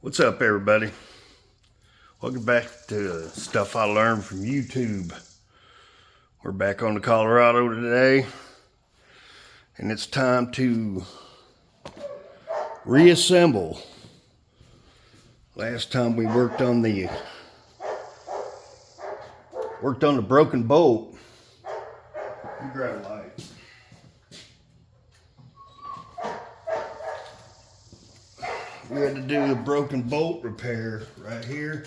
What's up, everybody? Welcome back to stuff I learned from YouTube. We're back on to Colorado today, and it's time to reassemble. Last time we worked on the broken bolt. You grab a light. We had to do the broken bolt repair right here,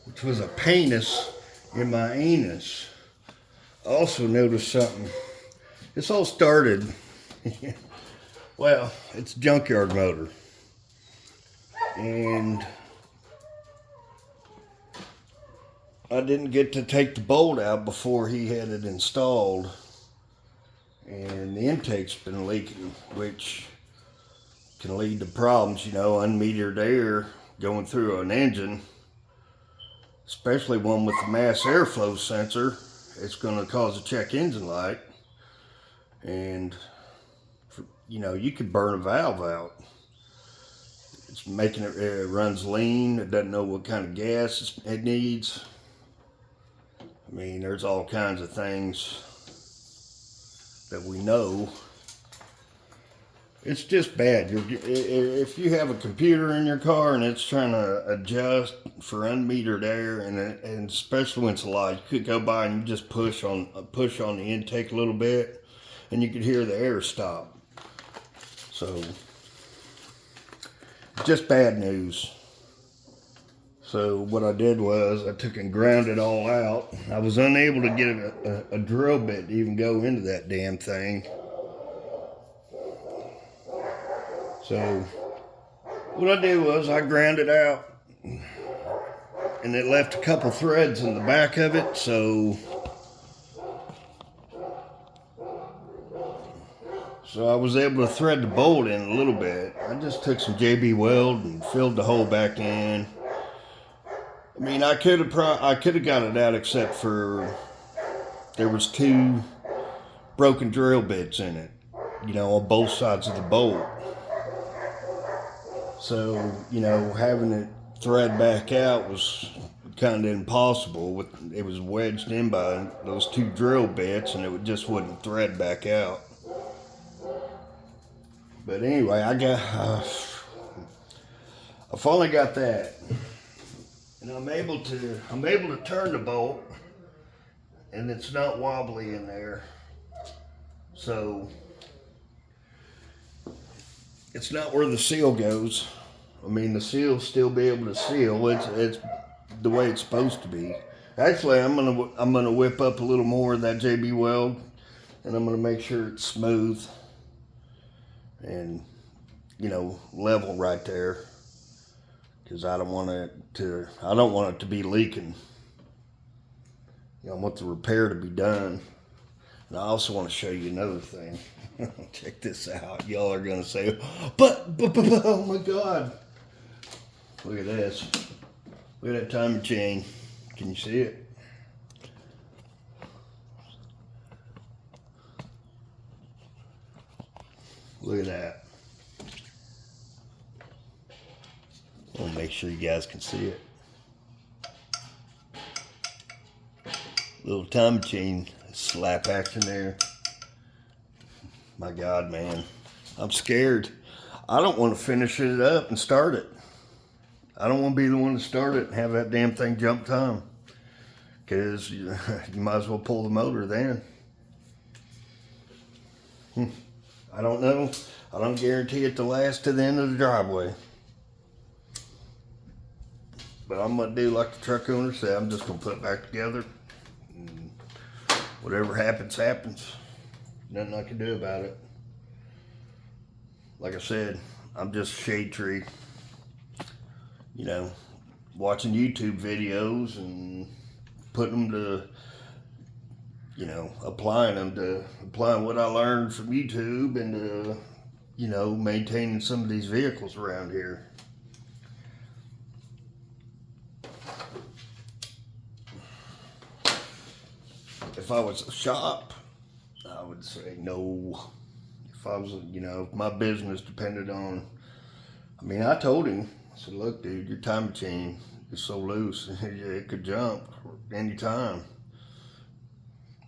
which was a painus in my anus. I also noticed something. This all started, well, it's a junkyard motor. And I didn't get to take the bolt out before he had it installed. And the intake's been leaking, which can lead to problems, unmetered air going through an engine, especially one with the mass airflow sensor. It's going to cause a check engine light, and you could burn a valve out. It's making it runs lean. It doesn't know what kind of gas it needs. I mean, there's all kinds of things that we know. It's just bad. If you have a computer in your car and it's trying to adjust for unmetered air, and especially when it's light, you could go by and you just push on the intake a little bit, and you could hear the air stop. So, just bad news. So what I did was I took and ground it all out. I was unable to get a drill bit to even go into that damn thing. So what I did was I ground it out, and it left a couple threads in the back of it. So I was able to thread the bolt in a little bit. I just took some JB weld and filled the hole back in. I mean, I could have got it out, except for there was two broken drill bits in it, on both sides of the bolt. So, having it thread back out was kind of impossible. It was wedged in by those two drill bits, and it just wouldn't thread back out. But anyway, I finally got that. And I'm able to turn the bolt, and it's not wobbly in there. So it's not where the seal goes. I mean, the seal still be able to seal. It's the way it's supposed to be. Actually, I'm gonna whip up a little more of that JB weld, and I'm gonna make sure it's smooth and level right there, because I don't want it to be leaking. I want the repair to be done. And I also want to show you another thing. Check this out. Y'all are gonna say, but oh my God. Look at this. Look at that timing chain. Can you see it? Look at that. I want to make sure you guys can see it. Little timing chain slap action there. My God, man. I'm scared. I don't want to finish it up and start it. I don't want to be the one to start it and have that damn thing jump time, because you might as well pull the motor then. I don't know. I don't guarantee it to last to the end of the driveway. But I'm going to do like the truck owner said. I'm just going to put it back together. And whatever happens, happens. Nothing I can do about it. Like I said, I'm just a shade tree. Watching YouTube videos and putting them to, applying what I learned from YouTube and maintaining some of these vehicles around here. If I was a shop, I would say no. If If I was, if my business depended on, I told him, I said, look, dude, your timing chain is so loose, it could jump anytime.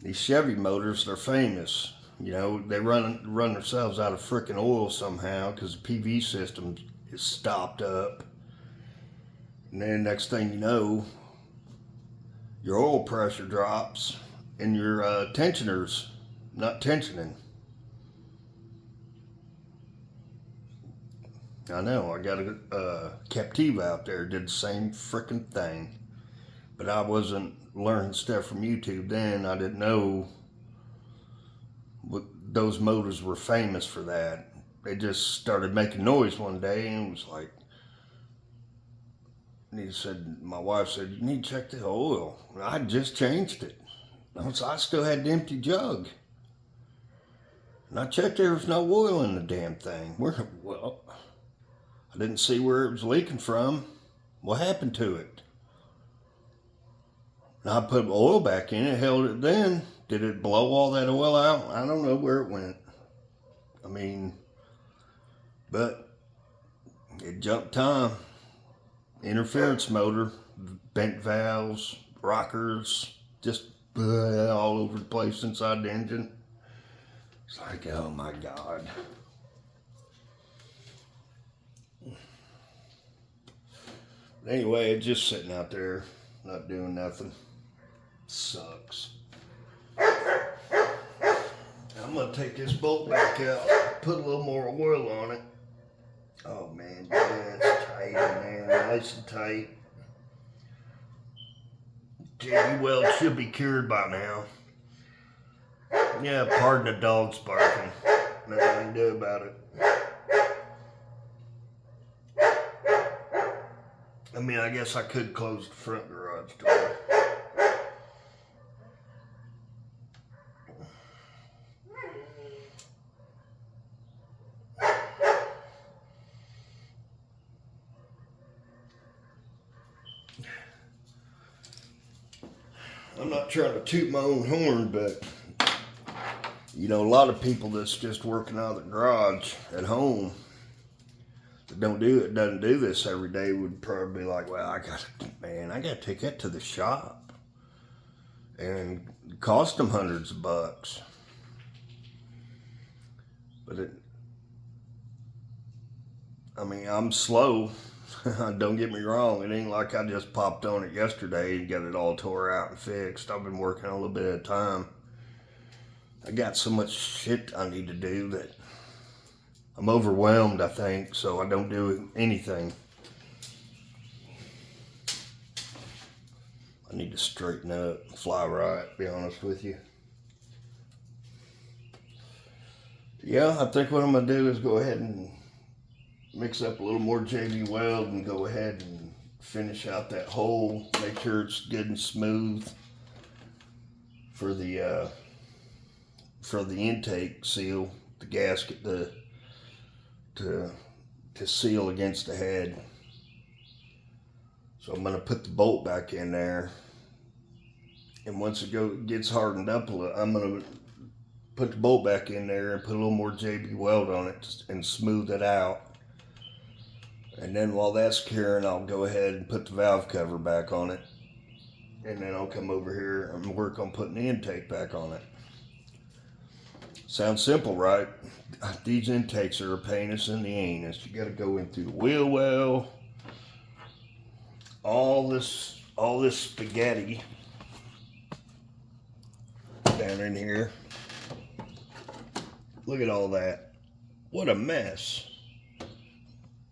These Chevy motors, they're famous. They run themselves out of freaking oil somehow because the PV system is stopped up. And then next thing you know, your oil pressure drops and your tensioner's not tensioning. I know, I got a Captiva out there, did the same freaking thing. But I wasn't learning stuff from YouTube then. I didn't know those motors were famous for that. They just started making noise one day and it was like, and my wife said, you need to check the oil. I just changed it. I still had the empty jug. And I checked, there was no oil in the damn thing. Well, I didn't see where it was leaking from. What happened to it? And I put oil back in it, held it then. Did it blow all that oil out? I don't know where it went. But it jumped time. Interference motor, bent valves, rockers, just all over the place inside the engine. It's like, oh my God. Anyway, it's just sitting out there, not doing nothing. Sucks. I'm gonna take this bolt back out, put a little more oil on it. Oh man, yeah, it's tight in there, nice and tight. JB Weld should be cured by now. Yeah, pardon the dog's barking. Nothing I can do about it. I guess I could close the front garage door. I'm not trying to toot my own horn, but a lot of people that's just working out of the garage at home that doesn't do this every day would probably be like, well, I gotta take that to the shop. And it cost them hundreds of bucks. But I'm slow. Don't get me wrong, it ain't like I just popped on it yesterday and got it all tore out and fixed. I've been working a little bit at a time. I got so much shit I need to do that I'm overwhelmed, I think, so I don't do anything. I need to straighten up, fly right, to be honest with you. Yeah, I think what I'm going to do is go ahead and mix up a little more JB Weld and go ahead and finish out that hole. Make sure it's good and smooth for the intake seal, the gasket, to seal against the head. So I'm going to put the bolt back in there, and once it gets hardened up a little, I'm going to put the bolt back in there and put a little more JB Weld on it and smooth it out. And then while that's curing, I'll go ahead and put the valve cover back on it. And then I'll come over here and work on putting the intake back on it. Sounds simple, right? These intakes are a pain in the anus. You gotta go in through the wheel well. All this spaghetti down in here. Look at all that. What a mess.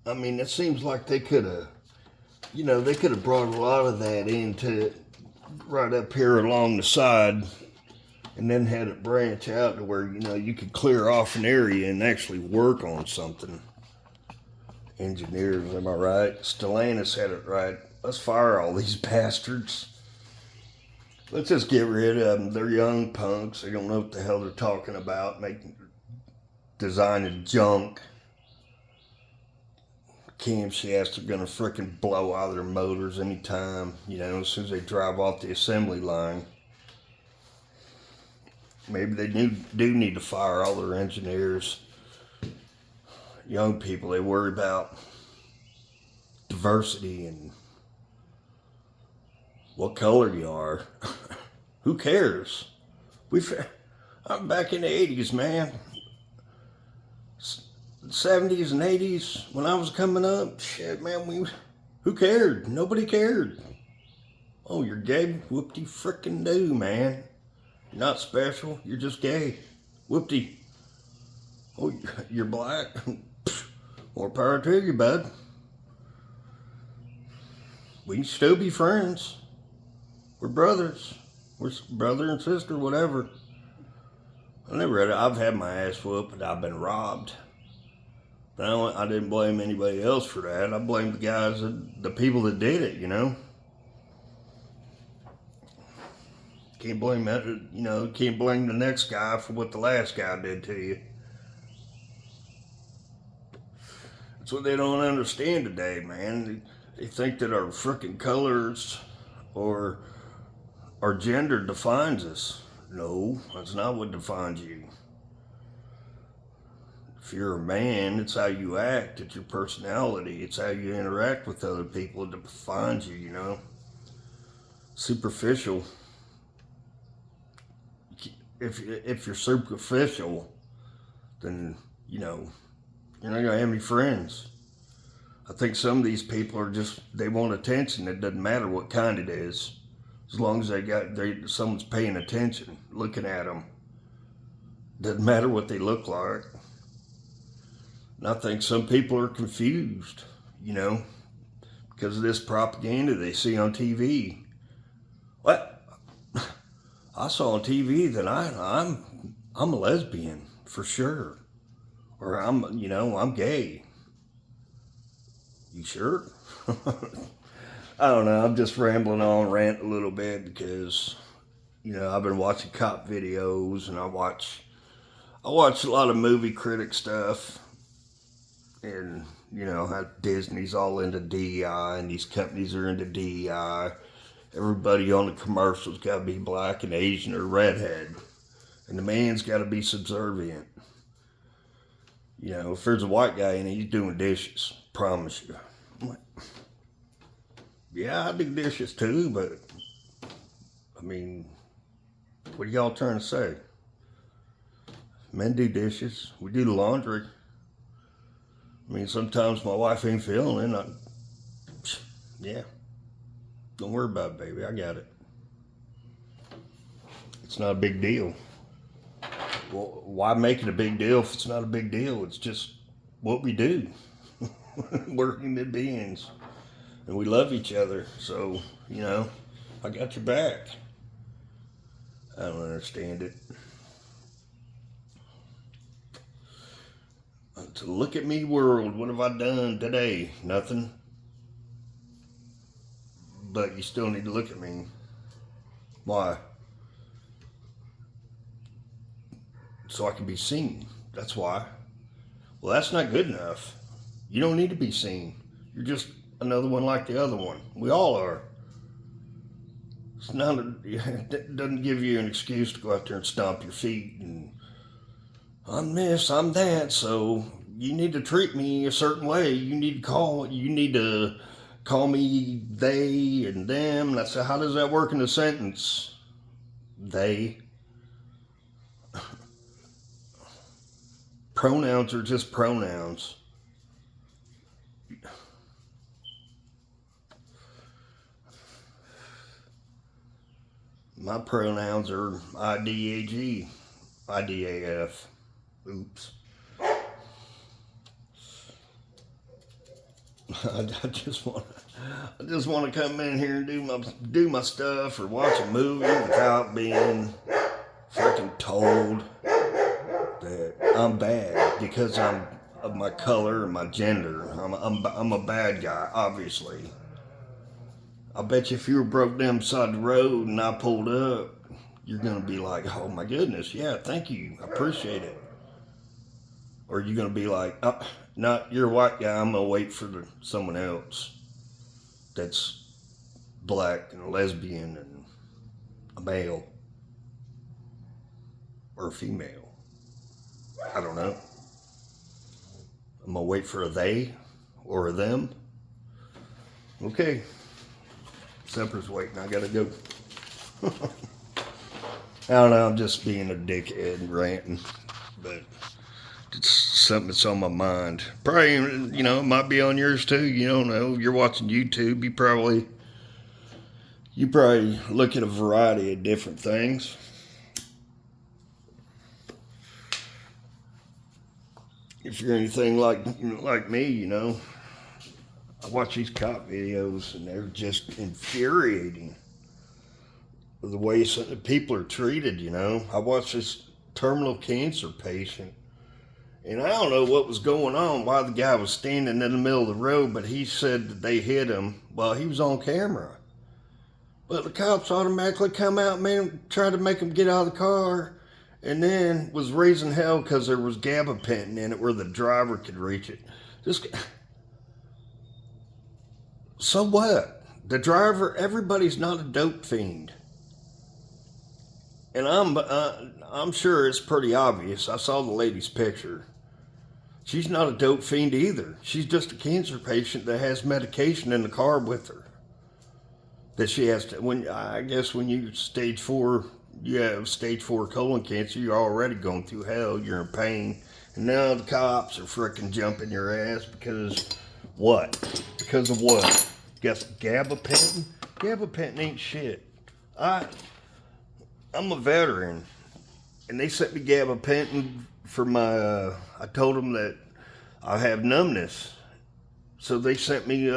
It seems like they could have brought a lot of that into right up here along the side and then had it branch out to where, you could clear off an area and actually work on something. Engineers, am I right? Stellantis had it right. Let's fire all these bastards. Let's just get rid of them. They're young punks. They don't know what the hell they're talking about, designing junk. Camshafts are gonna frickin' blow out of their motors anytime, as soon as they drive off the assembly line. Maybe they do need to fire all their engineers. young people, they worry about diversity and what color you are. Who cares? I'm back in the 80s, man. 70s and 80s, when I was coming up, shit, man, who cared? Nobody cared. Oh, you're gay? Whoop-de frickin' do, man. You're not special, you're just gay. Whoop-de. Oh, you're black? More power to you, bud. We can still be friends. We're brothers. We're brother and sister, whatever. I've had my ass whooped and I've been robbed. But I didn't blame anybody else for that. I blamed the guys, the people that did it, you know. Can't blame that, you know, can't blame the next guy for what the last guy did to you. That's what they don't understand today, man. They think that our frickin' colors or our gender defines us. No, that's not what defines you. If you're a man, it's how you act, it's your personality, it's how you interact with other people that defines you, you know. Superficial. If you're superficial, then, you know, you're not gonna have any friends. I think some of these people are just, they want attention. It doesn't matter what kind it is. As long as someone's paying attention, looking at them. Doesn't matter what they look like. And I think some people are confused, you know, because of this propaganda they see on TV. What? I saw on TV that I'm a lesbian for sure, or I'm gay. You sure? I don't know. I'm just rambling on, rant a little bit because, you know, I've been watching cop videos and I watch a lot of movie critic stuff. And, you know, how Disney's all into DEI and these companies are into DEI. Everybody on the commercials got to be black and Asian or redhead. And the man's got to be subservient. You know, if there's a white guy in it, he's doing dishes. Promise you. I'm like, yeah, I do dishes too, but, I mean, what are y'all trying to say? Men do dishes. We do the laundry. I mean, sometimes my wife ain't feeling it. Yeah. Don't worry about it, baby. I got it. It's not a big deal. Well, why make it a big deal if it's not a big deal? It's just what we do. We're human beings. And we love each other. So, you know, I got your back. I don't understand it. To look at me, world, what have I done today? Nothing. But you still need to look at me. Why? So I can be seen. That's why. Well, that's not good enough. You don't need to be seen. You're just another one like the other one. We all are. It's not it doesn't give you an excuse to go out there and stomp your feet and I'm this, I'm that, so you need to treat me a certain way. You need to call me they and them. That's how does that work in a sentence? They. Pronouns are just pronouns. My pronouns are IDAG, IDAF. Oops. I just want to come in here and do my stuff or watch a movie without being freaking told that I'm bad because I'm of my color and my gender. I'm a bad guy, obviously. I bet you if you were broke down beside the road and I pulled up, you're gonna be like, "Oh my goodness, yeah, thank you, I appreciate it." Or you're gonna be like, "Oh, not you're a white guy. I'm gonna wait for someone else that's black and a lesbian and a male or a female." I don't know. I'm gonna wait for a they or a them. Okay. Supper's waiting. I gotta go. I don't know. I'm just being a dickhead and ranting, but it's something that's on my mind. Probably, it might be on yours too. You don't know. You're watching YouTube. You probably look at a variety of different things. If you're anything like me, I watch these cop videos and they're just infuriating. The way some people are treated, I watched this terminal cancer patient, and I don't know what was going on, why the guy was standing in the middle of the road, but he said that they hit him while he was on camera. But the cops automatically come out and tried to make him get out of the car, and then was raising hell because there was gabapentin in it where the driver could reach it. So what? The driver, everybody's not a dope fiend. And I'm sure it's pretty obvious. I saw the lady's picture. She's not a dope fiend either. She's just a cancer patient that has medication in the car with her. That she has to, I guess when you have stage 4 colon cancer, you're already going through hell, you're in pain. And now the cops are frickin' jumping your ass because what? Because of what? Guess gabapentin? Gabapentin ain't shit. I'm a veteran, and they sent me gabapentin for my, I told them that I have numbness. So they sent me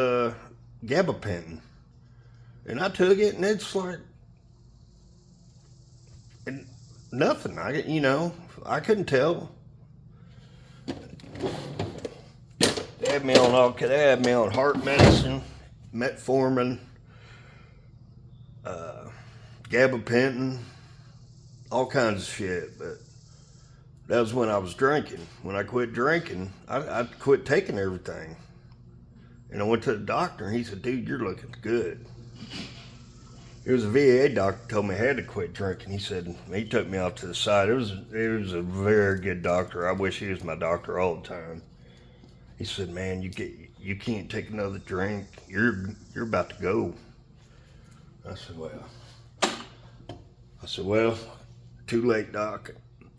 gabapentin. And I took it, and it's like, and nothing. I couldn't tell. They had me on heart medicine, metformin, gabapentin, all kinds of shit. But that was when I was drinking. When I quit drinking, I quit taking everything. And I went to the doctor, and he said, dude, you're looking good. It was a VA doctor told me I had to quit drinking. He took me off to the side. It was a very good doctor. I wish he was my doctor all the time. He said, man, you can't take another drink. You're about to go. I said, well, too late, doc.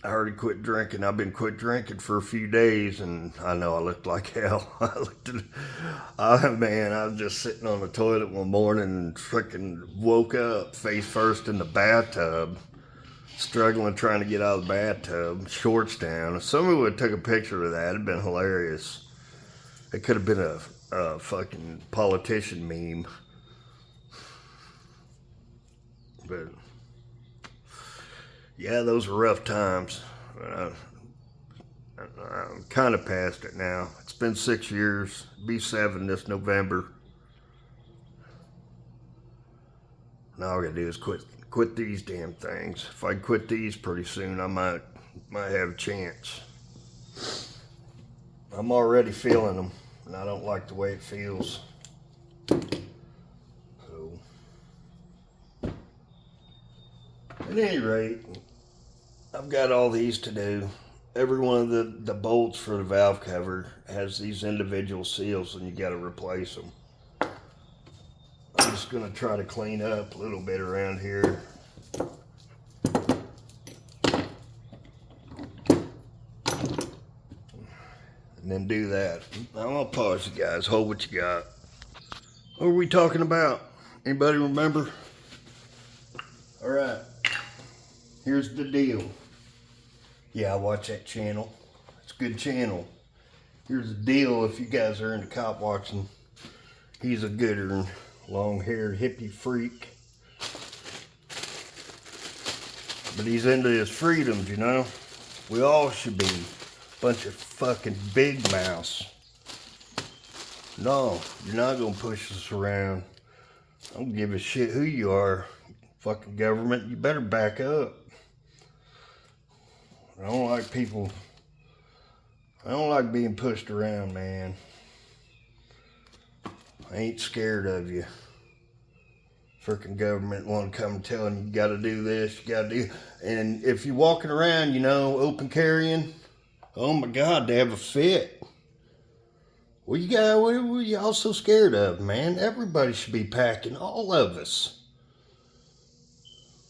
I already quit drinking. I've been quit drinking for a few days, and I know I looked like hell. I was just sitting on the toilet one morning and freaking woke up face first in the bathtub, struggling trying to get out of the bathtub, shorts down. If somebody would have took a picture of that, it'd been hilarious. It could have been a fucking politician meme. But yeah, those were rough times. I'm kind of past it now. It's been 6 years. Be 7 this November. Now all I gotta do is quit these damn things. If I quit these pretty soon, I might have a chance. I'm already feeling them, and I don't like the way it feels. So, at any rate, I've got all these to do. Every one of the bolts for the valve cover has these individual seals, and you got to replace them. I'm just going to try to clean up a little bit around here. And then do that. I'm going to pause you guys. Hold what you got. What were we talking about? Anybody remember? All right. Here's the deal. Yeah, I watch that channel. It's a good channel. Here's the deal if you guys are into cop watching. He's a gooder, long-haired hippie freak. But he's into his freedoms, We all should be. Bunch of fucking big mouths. No, you're not gonna push us around. I don't give a shit who you are. Fucking government, you better back up. I don't like being pushed around, man. I ain't scared of you. Freaking government want to come telling you gotta do this, you gotta do. And if you're walking around, open carrying, oh my God, they have a fit. Well, what are y'all so scared of, man? Everybody should be packing, all of us.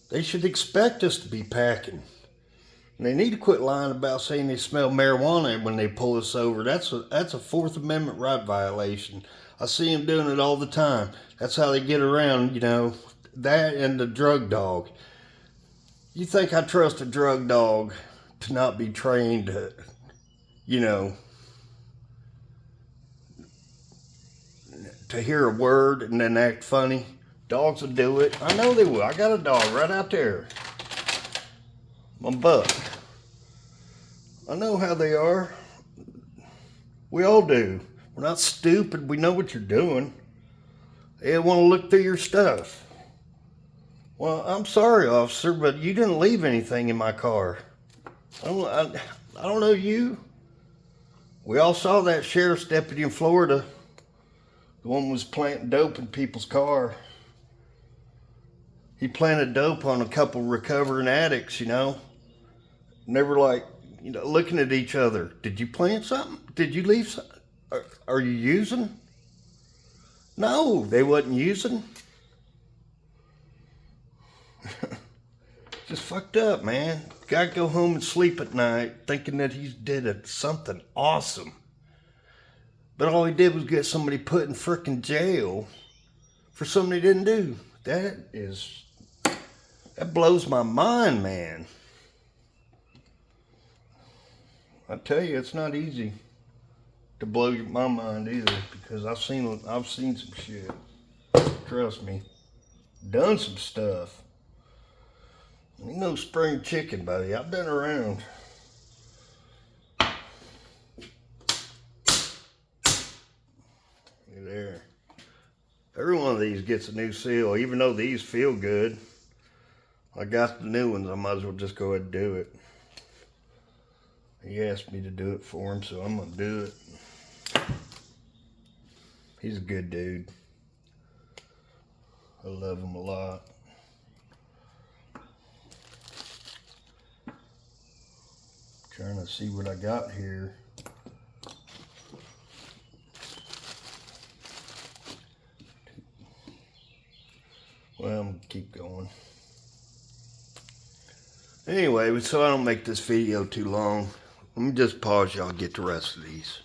They should expect us to be packing. And they need to quit lying about saying they smell marijuana when they pull us over. That's a Fourth Amendment right violation. I see them doing it all the time. That's how they get around, that and the drug dog. You think I trust a drug dog to not be trained to, to hear a word and then act funny? Dogs will do it. I know they will. I got a dog right out there. My buck. I know how they are. We all do. We're not stupid. We know what you're doing. They want to look through your stuff. Well, I'm sorry, officer, but you didn't leave anything in my car. I don't know you. We all saw that sheriff's deputy in Florida. The one was planting dope in people's car. He planted dope on a couple recovering addicts, And they were like, looking at each other. Did you plant something? Did you leave something? Are you using? No, they wasn't using. Just fucked up, man. Guy go home and sleep at night thinking that he did something awesome. But all he did was get somebody put in frickin' jail for something he didn't do. That blows my mind, man. I tell you, it's not easy to blow my mind either, because I've seen some shit. Trust me. Done some stuff. Ain't no spring chicken, buddy. I've been around. There. Every one of these gets a new seal, even though these feel good. I got the new ones, I might as well just go ahead and do it. He asked me to do it for him, so I'm gonna do it. He's a good dude. I love him a lot. Trying to see what I got here. Well, I'm gonna keep going. Anyway, so I don't make this video too long, let me just pause y'all and get the rest of these.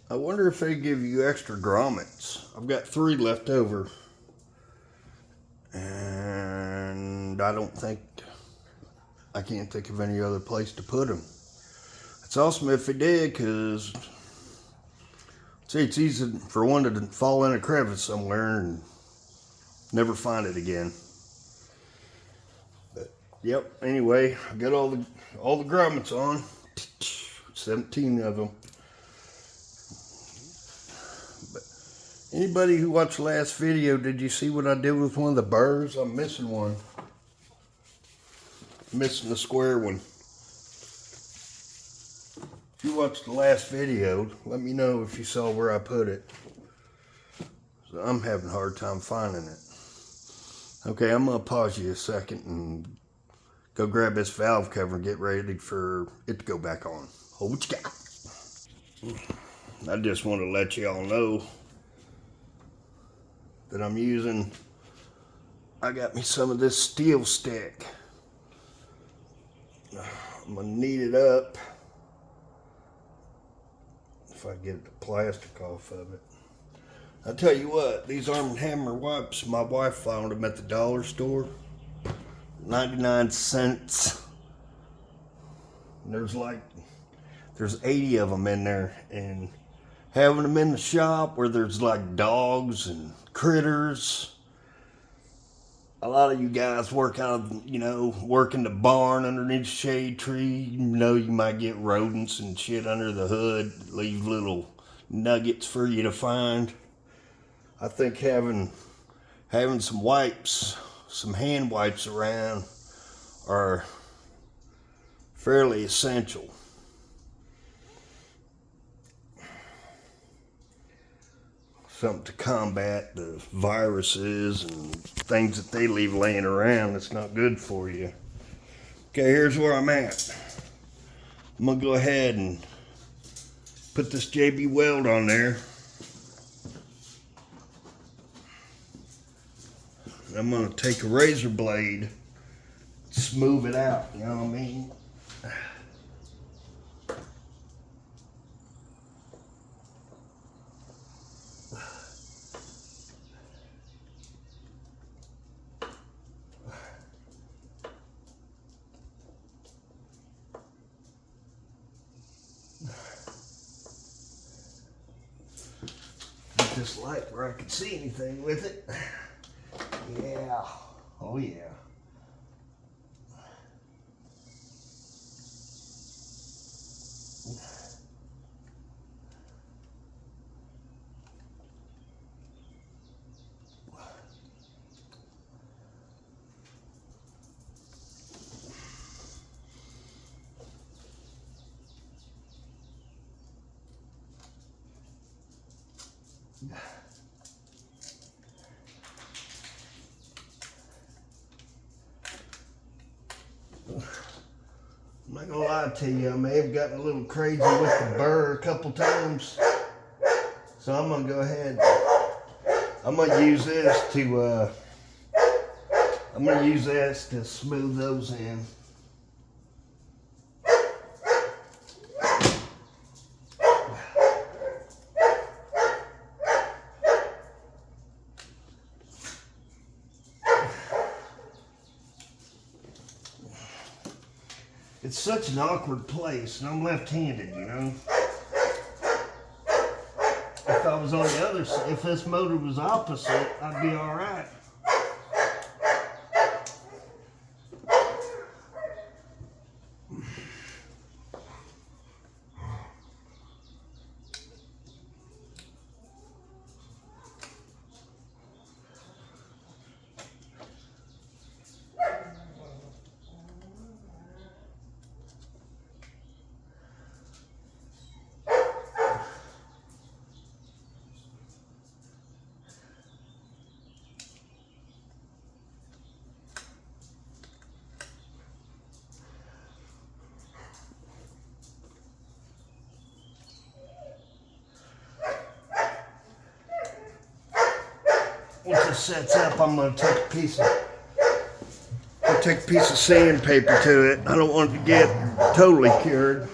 I wonder if they give you extra grommets. I've got 3 left over. And I can't think of any other place to put them. It's awesome if they did, because it's easy for one to fall in a crevice somewhere and never find it again. But yep, anyway, I got all the grommets on. 17 of them. But anybody who watched the last video, did you see what I did with one of the burrs? I'm missing one. Missing the square one. If you watched the last video, let me know if you saw where I put it. So I'm having a hard time finding it. Okay, I'm gonna pause you a second and go grab this valve cover and get ready for it to go back on. Hold what you got. I just want to let y'all know that I got me some of this steel stick. I'm gonna knead it up. If I get the plastic off of it. I tell you what, these Arm & Hammer wipes, my wife found them at the dollar store. 99 cents. There's 80 of them in there, and having them in the shop where there's like dogs and critters. A lot of you guys work work in the barn underneath the shade tree. You might get rodents and shit under the hood, leave little nuggets for you to find. I think having some wipes, some hand wipes around are fairly essential. Something to combat the viruses and things that they leave laying around that's not good for you. Okay, here's where I'm at. I'm gonna go ahead and Put this JB Weld on there. I'm gonna take a razor blade, smooth it out, you know what I mean? Get this light where I can see anything with it. Yeah, oh yeah. I'm not gonna lie to you, I may have gotten a little crazy with the burr a couple times. So I'm gonna go ahead, I'm gonna use this to smooth those in. It's such an awkward place, and I'm left-handed, you know. If I was on the other side, if this motor was opposite, I'd be all right. Once it sets up, I'm gonna take a piece of sandpaper to it. I don't want it to get totally cured,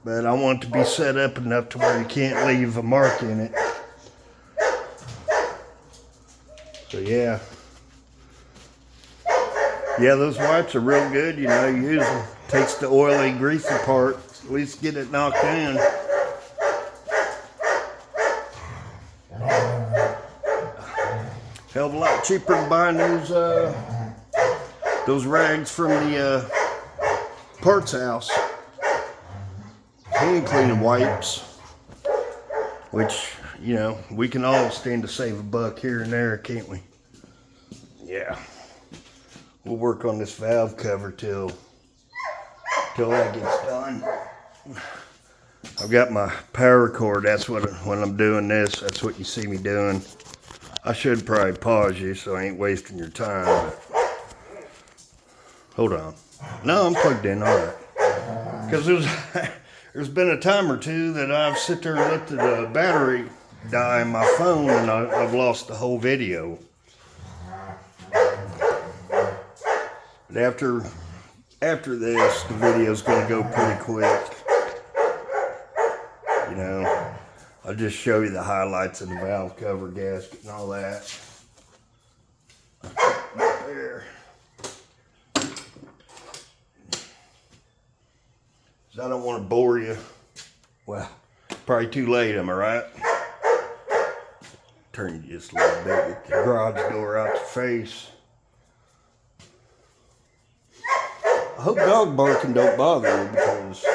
but I want it to be set up enough to where you can't leave a mark in it. So yeah, those wipes are real good. You know, you use them. Takes the oily, greasy part. At least get it knocked down. Hell of a lot cheaper than buying those rags from the parts house. Hand cleaning wipes, which, you know, we can all stand to save a buck here and there, can't we? Yeah. We'll work on this valve cover till that gets done. I've got my power cord. That's what, when I'm doing this, that's what you see me doing. I should probably pause you so I ain't wasting your time. But hold on. No, I'm plugged in, all right. Because there's been a time or two that I've sit there and let the battery die in my phone, and I've lost the whole video. But after this, the video's gonna go pretty quick. You know, I'll just show you the highlights of the valve cover gasket and all that. There. So I don't want to bore you. Well, probably too late, am I right? Turn you just a little bit, get the garage door out your face. I hope dog barking don't bother you, because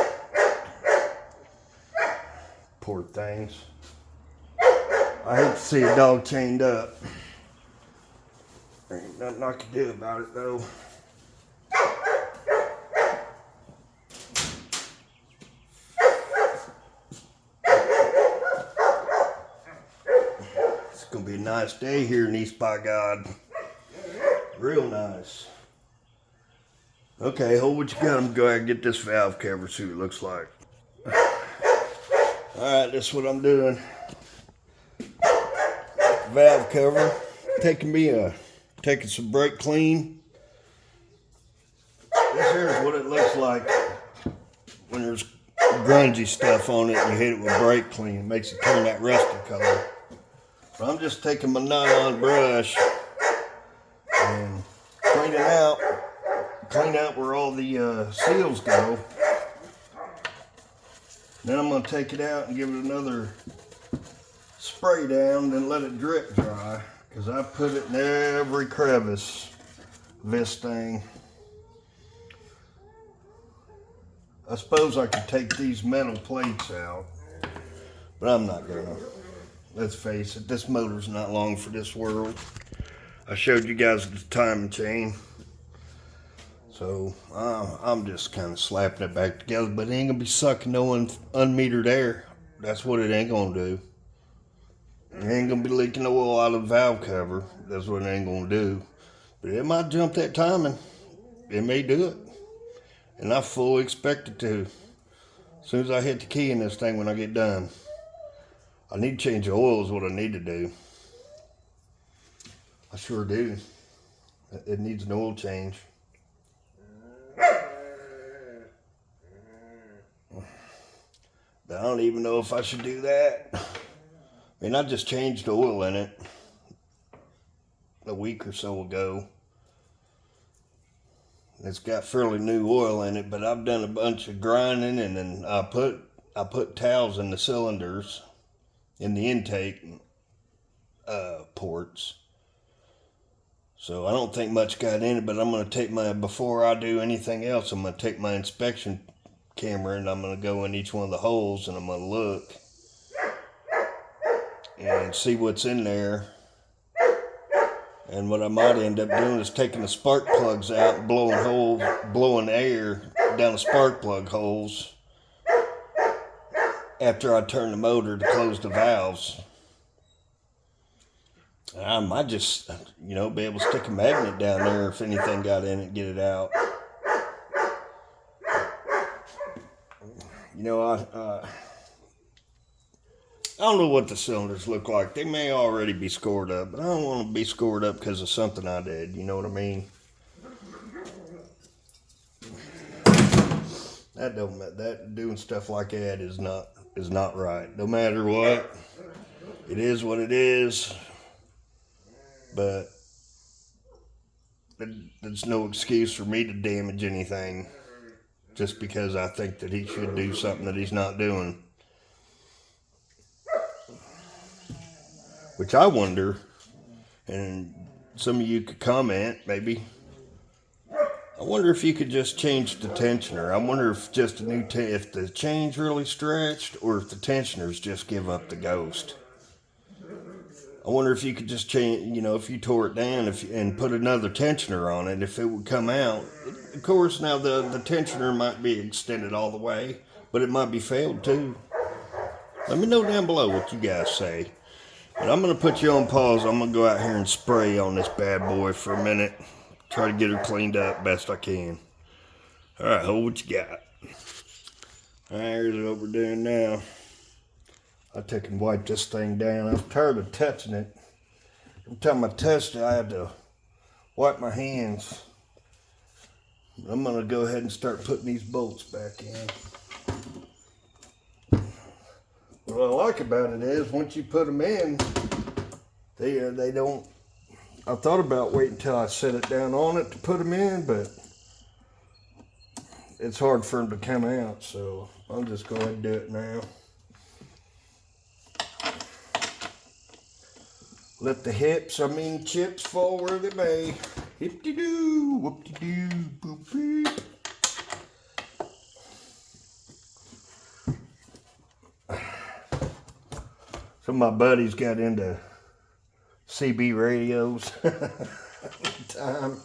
poor things. I hate to see a dog chained up. There ain't nothing I can do about it though. It's gonna be a nice day here in East by God. Real nice. Okay, hold what you got. I'm going to go ahead and get this valve cover, see what it looks like. Alright, this is what I'm doing. Valve cover. Taking some brake clean. This here is what it looks like when there's grungy stuff on it and you hit it with brake clean. It makes it turn that rusty color. So I'm just taking my nylon brush and clean out where all the seals go. Then I'm going to take it out and give it another spray down, then let it drip dry, because I put it in every crevice of this thing. I suppose I could take these metal plates out, but I'm not gonna. Let's face it, this motor's not long for this world. I showed you guys the timing chain, so I'm just kind of slapping it back together, but it ain't gonna be sucking no unmetered air. That's what it ain't gonna do. It ain't gonna be leaking oil out of the valve cover. That's what it ain't gonna do. But it might jump that timing. It may do it. And I fully expect it to. As soon as I hit the key in this thing when I get done. I need to change the oil is what I need to do. I sure do. It needs an oil change. But I don't even know if I should do that. I mean, I just changed the oil in it a week or so ago. It's got fairly new oil in it, but I've done a bunch of grinding, and then I put towels in the cylinders in the intake ports. So I don't think much got in it, but I'm going to take before I do anything else, I'm going to take my inspection camera and I'm going to go in each one of the holes and I'm going to look and see what's in there. And what I might end up doing is taking the spark plugs out and blowing air down the spark plug holes after I turn the motor to close the valves. I might just, be able to stick a magnet down there if anything got in it and get it out. I don't know what the cylinders look like. They may already be scored up, but I don't want to be scored up because of something I did. You know what I mean? That doing stuff like that is not right. No matter what, it is what it is. But there's no excuse for me to damage anything just because I think that he should do something that he's not doing. Which I wonder, and some of you could comment maybe, I wonder if you could just change the tensioner. I wonder if just if the chain's really stretched or if the tensioners just give up the ghost. I wonder if you could just change, if you tore it down and put another tensioner on it, if it would come out. Of course, now the tensioner might be extended all the way, but it might be failed too. Let me know down below what you guys say. But I'm going to put you on pause. I'm going to go out here and spray on this bad boy for a minute. Try to get her cleaned up best I can. Alright, hold what you got. Alright, here's what we're doing now. I take and wipe this thing down. I'm tired of touching it. Every time I touch it, I have to wipe my hands. I'm going to go ahead and start putting these bolts back in. What I like about it is once you put them in, they don't. I thought about waiting until I set it down on it to put them in, but it's hard for them to come out, so I'll just go ahead and do it now. Let the chips fall where they may. Hip-de-doo, whoop-de-doo, boop-beep. Some of my buddies got into CB radios time.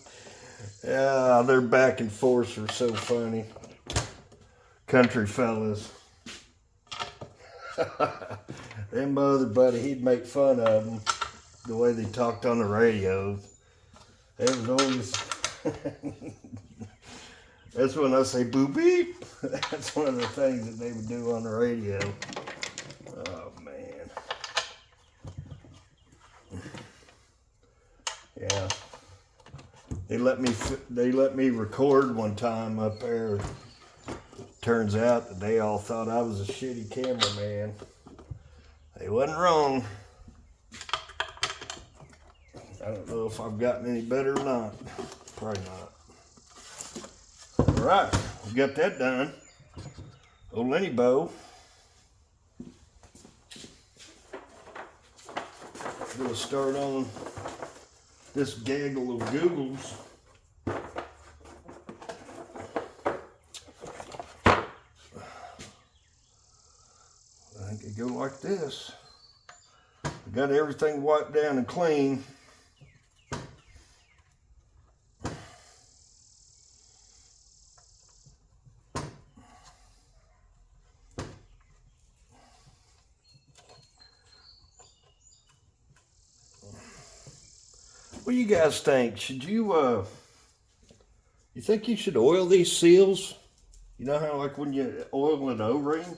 Yeah, their back and forths are so funny. Country fellas. Then my other buddy, he'd make fun of them, the way they talked on the radio. It was always, that's when I say boop beep. That's one of the things that they would do on the radio. They let me record one time up there. Turns out that they all thought I was a shitty cameraman. They wasn't wrong. I don't know if I've gotten any better or not. Probably not. All right, we got that done. Old Lenny bow. We'll start on this gaggle of googles. I think it go like this. We got everything wiped down and clean. What do you guys think? Should you think you should oil these seals? You know how like when you oil an O-ring?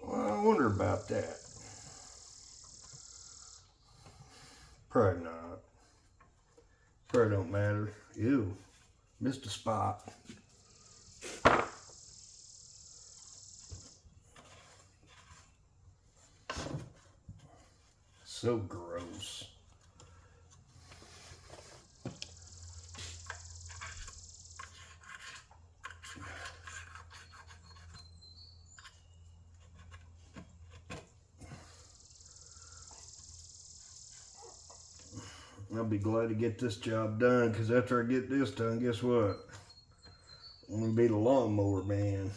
Well, I wonder about that. Probably not. Probably don't matter. Ew, missed a spot. So gross. I'll be glad to get this job done, because after I get this done, guess what? I'm gonna be the lawnmower man.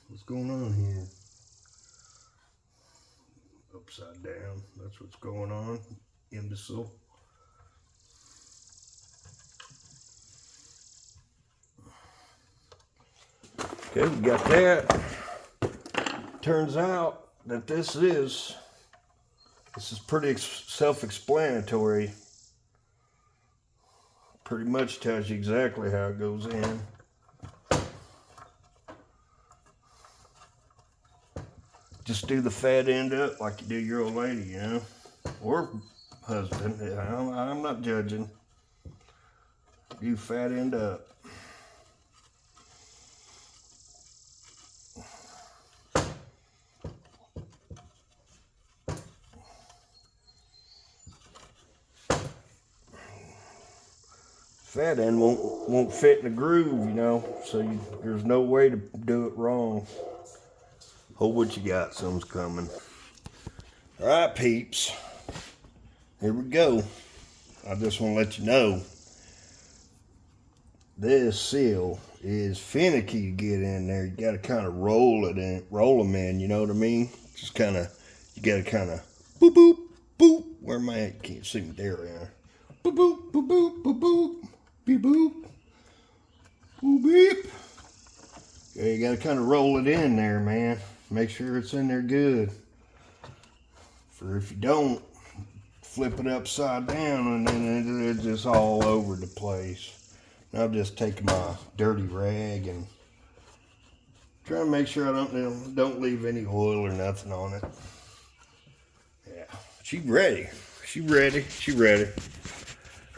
What's going on here? Upside down. That's what's going on. Imbecile. Okay, we got that. Turns out that this is pretty self-explanatory. Pretty much tells you exactly how it goes in. Just do the fat end up like you do your old lady, you know, or husband. I'm not judging. You fat end up. Fat end won't fit in the groove, you know, so there's no way to do it wrong. Hold what you got, something's coming. All right, peeps, here we go. I just want to let you know, this seal is finicky to get in there. You got to kind of roll them in, you know what I mean? Just kind of, you got to kind of boop, boop, boop. Where am I at? You can't see me there, right? Boop, boop, boop, boop, boop, boop. Beep boop. Boop beep. Yeah, you gotta kind of roll it in there, man. Make sure it's in there good. For if you don't, flip it upside down and then it's just all over the place. And I'll just take my dirty rag and try to make sure I don't leave any oil or nothing on it. Yeah, she ready. She ready. She ready.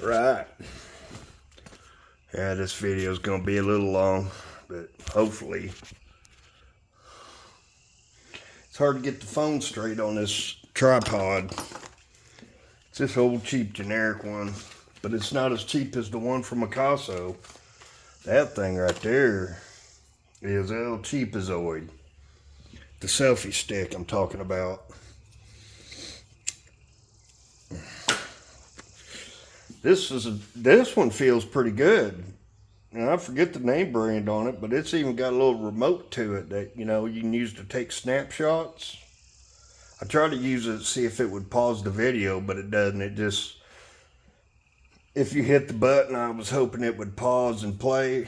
Right. Yeah, this video is going to be a little long, but hopefully. It's hard to get the phone straight on this tripod. It's this old cheap generic one, but it's not as cheap as the one from Picasso. That thing right there is El Cheapazoid. The selfie stick I'm talking about. This one feels pretty good. And I forget the name brand on it, but it's even got a little remote to it that, you know, you can use to take snapshots. I tried to use it to see if it would pause the video, but it doesn't. It just, if you hit the button, I was hoping it would pause and play,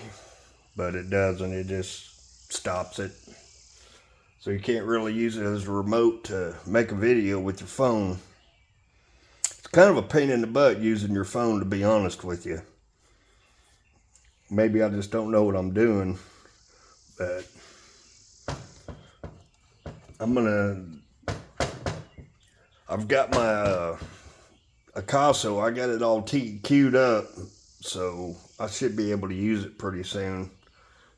but it doesn't. It just stops it. So you can't really use it as a remote to make a video with your phone. Kind of a pain in the butt using your phone, to be honest with you. Maybe I just don't know what I'm doing, but I've got my Picasso, I got it all queued up So I should be able to use it pretty soon.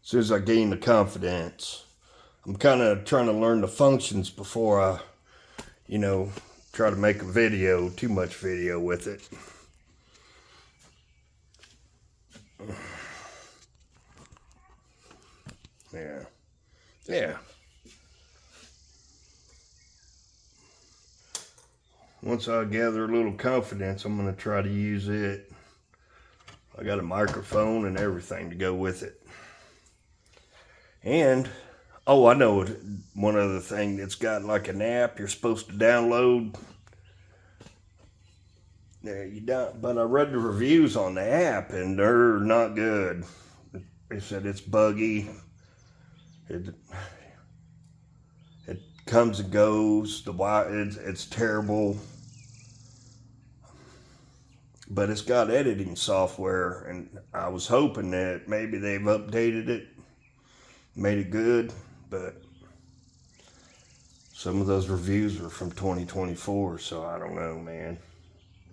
As soon as I gain the confidence. I'm kind of trying to learn the functions before I, try to make a video, too much video with it. Yeah. Yeah. Once I gather a little confidence, I'm going to try to use it. I got a microphone and everything to go with it. And, oh, I know one other thing that's got like an app you're supposed to download. Yeah, you don't, but I read the reviews on the app and they're not good. They said it's buggy. It comes and goes. It's terrible. But it's got editing software, and I was hoping that maybe they've updated it, made it good, but some of those reviews were from 2024, so I don't know, man.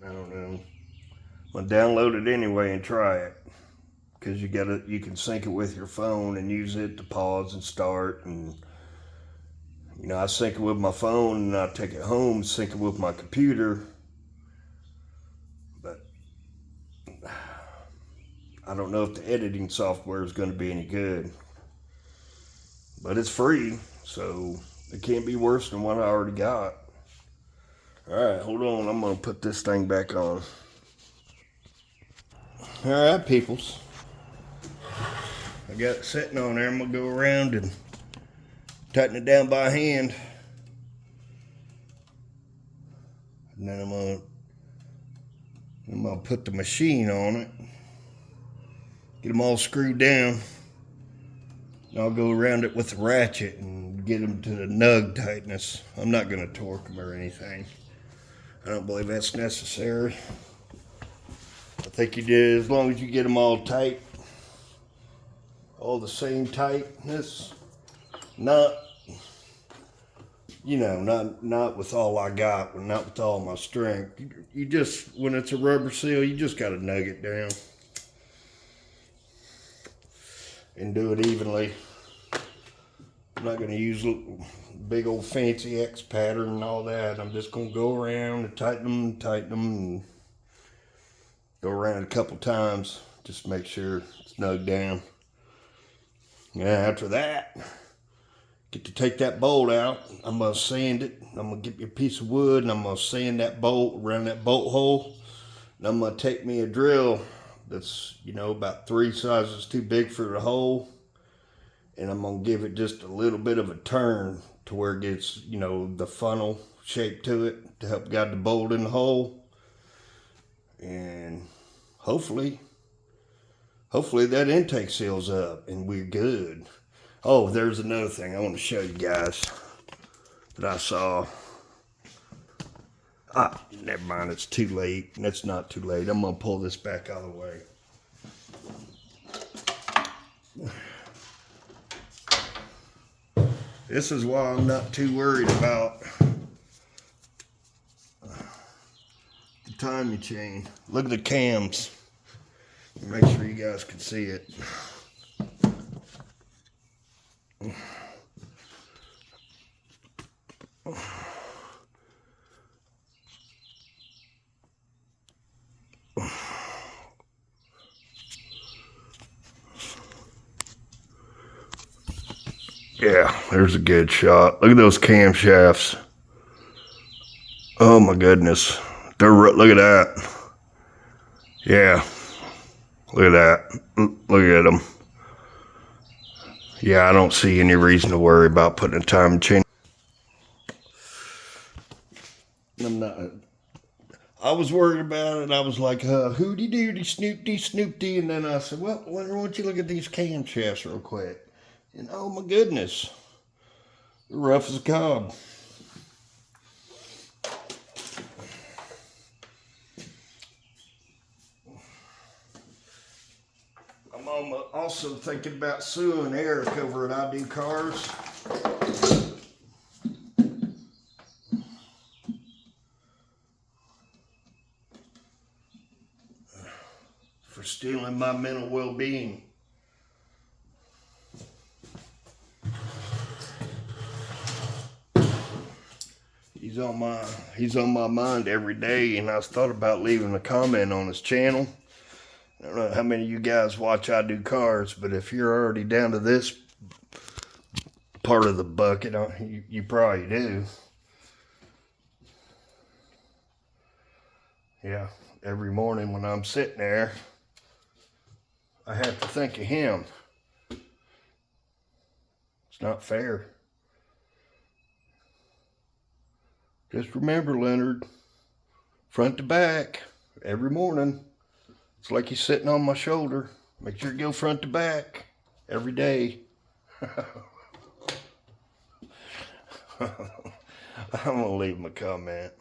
I don't know. I'm gonna download it anyway and try it, because you can sync it with your phone and use it to pause and start, and I sync it with my phone and I take it home, sync it with my computer, but I don't know if the editing software is going to be any good. But it's free, so it can't be worse than what I already got. Alright, hold on. I'm going to put this thing back on. Alright, peoples. I got it sitting on there. I'm going to go around and tighten it down by hand. And then I'm going to put the machine on it. Get them all screwed down. And I'll go around it with the ratchet and get them to the nug tightness. I'm not going to torque them or anything. I don't believe that's necessary. I think you did, as long as you get them all tight, all the same tightness, not with all I got, not with all my strength. You just, when it's a rubber seal, you just got to nug it down and do it evenly. I'm not going to use big old fancy X pattern and all that. I'm just going to go around and tighten them, and go around a couple times just to make sure it's snugged down. Yeah, after that, get to take that bolt out. I'm going to sand it. I'm going to get me a piece of wood and I'm going to sand that bolt around that bolt hole. And I'm going to take me a drill that's, about 3 sizes too big for the hole. And I'm going to give it just a little bit of a turn to where it gets, the funnel shape to it to help guide the bolt in the hole. And hopefully that intake seals up and we're good. Oh, there's another thing I want to show you guys that I saw. Never mind, it's too late. That's not too late. I'm going to pull this back out of the way. This is why I'm not too worried about the timing chain. Look at the cams. Make sure you guys can see it. Yeah, there's a good shot. Look at those camshafts. Oh my goodness. Look at that. Yeah. Look at that. Look at them. Yeah, I don't see any reason to worry about putting a time chain. I'm not. I was worried about it. I was like, hooty doody, snoopty, snoopty. And then I said, well, why don't you look at these camshafts real quick? And oh my goodness, they're rough as a cob. I'm also thinking about suing Eric over at I Do Cars. For stealing my mental well-being. He's on my mind every day, and I thought about leaving a comment on his channel. I don't know how many of you guys watch I Do Cars, but if you're already down to this part of the bucket, you probably do. Yeah, every morning when I'm sitting there, I have to think of him. It's not fair. Just remember, Leonard, front to back, every morning. It's like he's sitting on my shoulder. Make sure you go front to back every day. I'm gonna leave him a comment.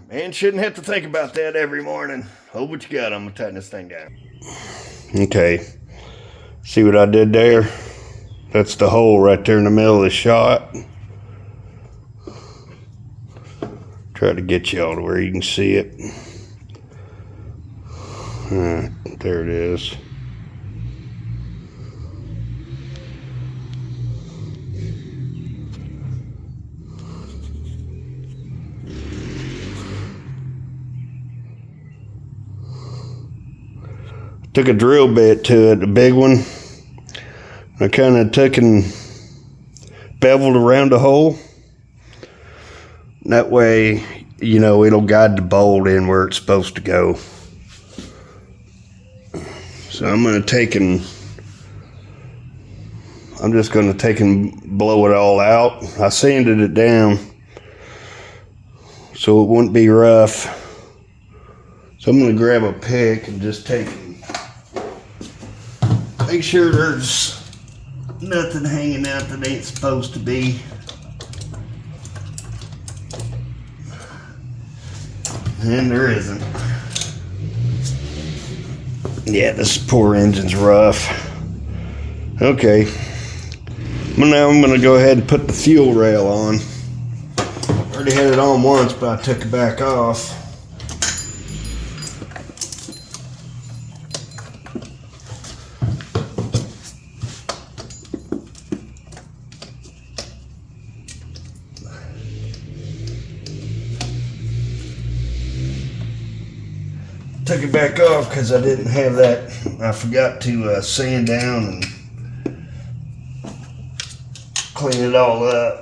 Man shouldn't have to think about that every morning. Hold what you got. I'm gonna tighten this thing down. Okay. See what I did there? That's the hole right there in the middle of the shot. Try to get y'all to where you can see it. There it is. Took a drill bit to it, a big one. I kind of took and beveled around the hole. That way, you know, it'll guide the bolt in where it's supposed to go. So I'm just going to take and blow it all out. I sanded it down so it wouldn't be rough. So I'm going to grab a pick and just make sure there's nothing hanging out that ain't supposed to be. And there isn't. Yeah, this poor engine's rough. Okay. Well, now I'm going to go ahead and put the fuel rail on. Already had it on once, but I took it back off. Took it back off because I didn't have that. I forgot to sand down and clean it all up.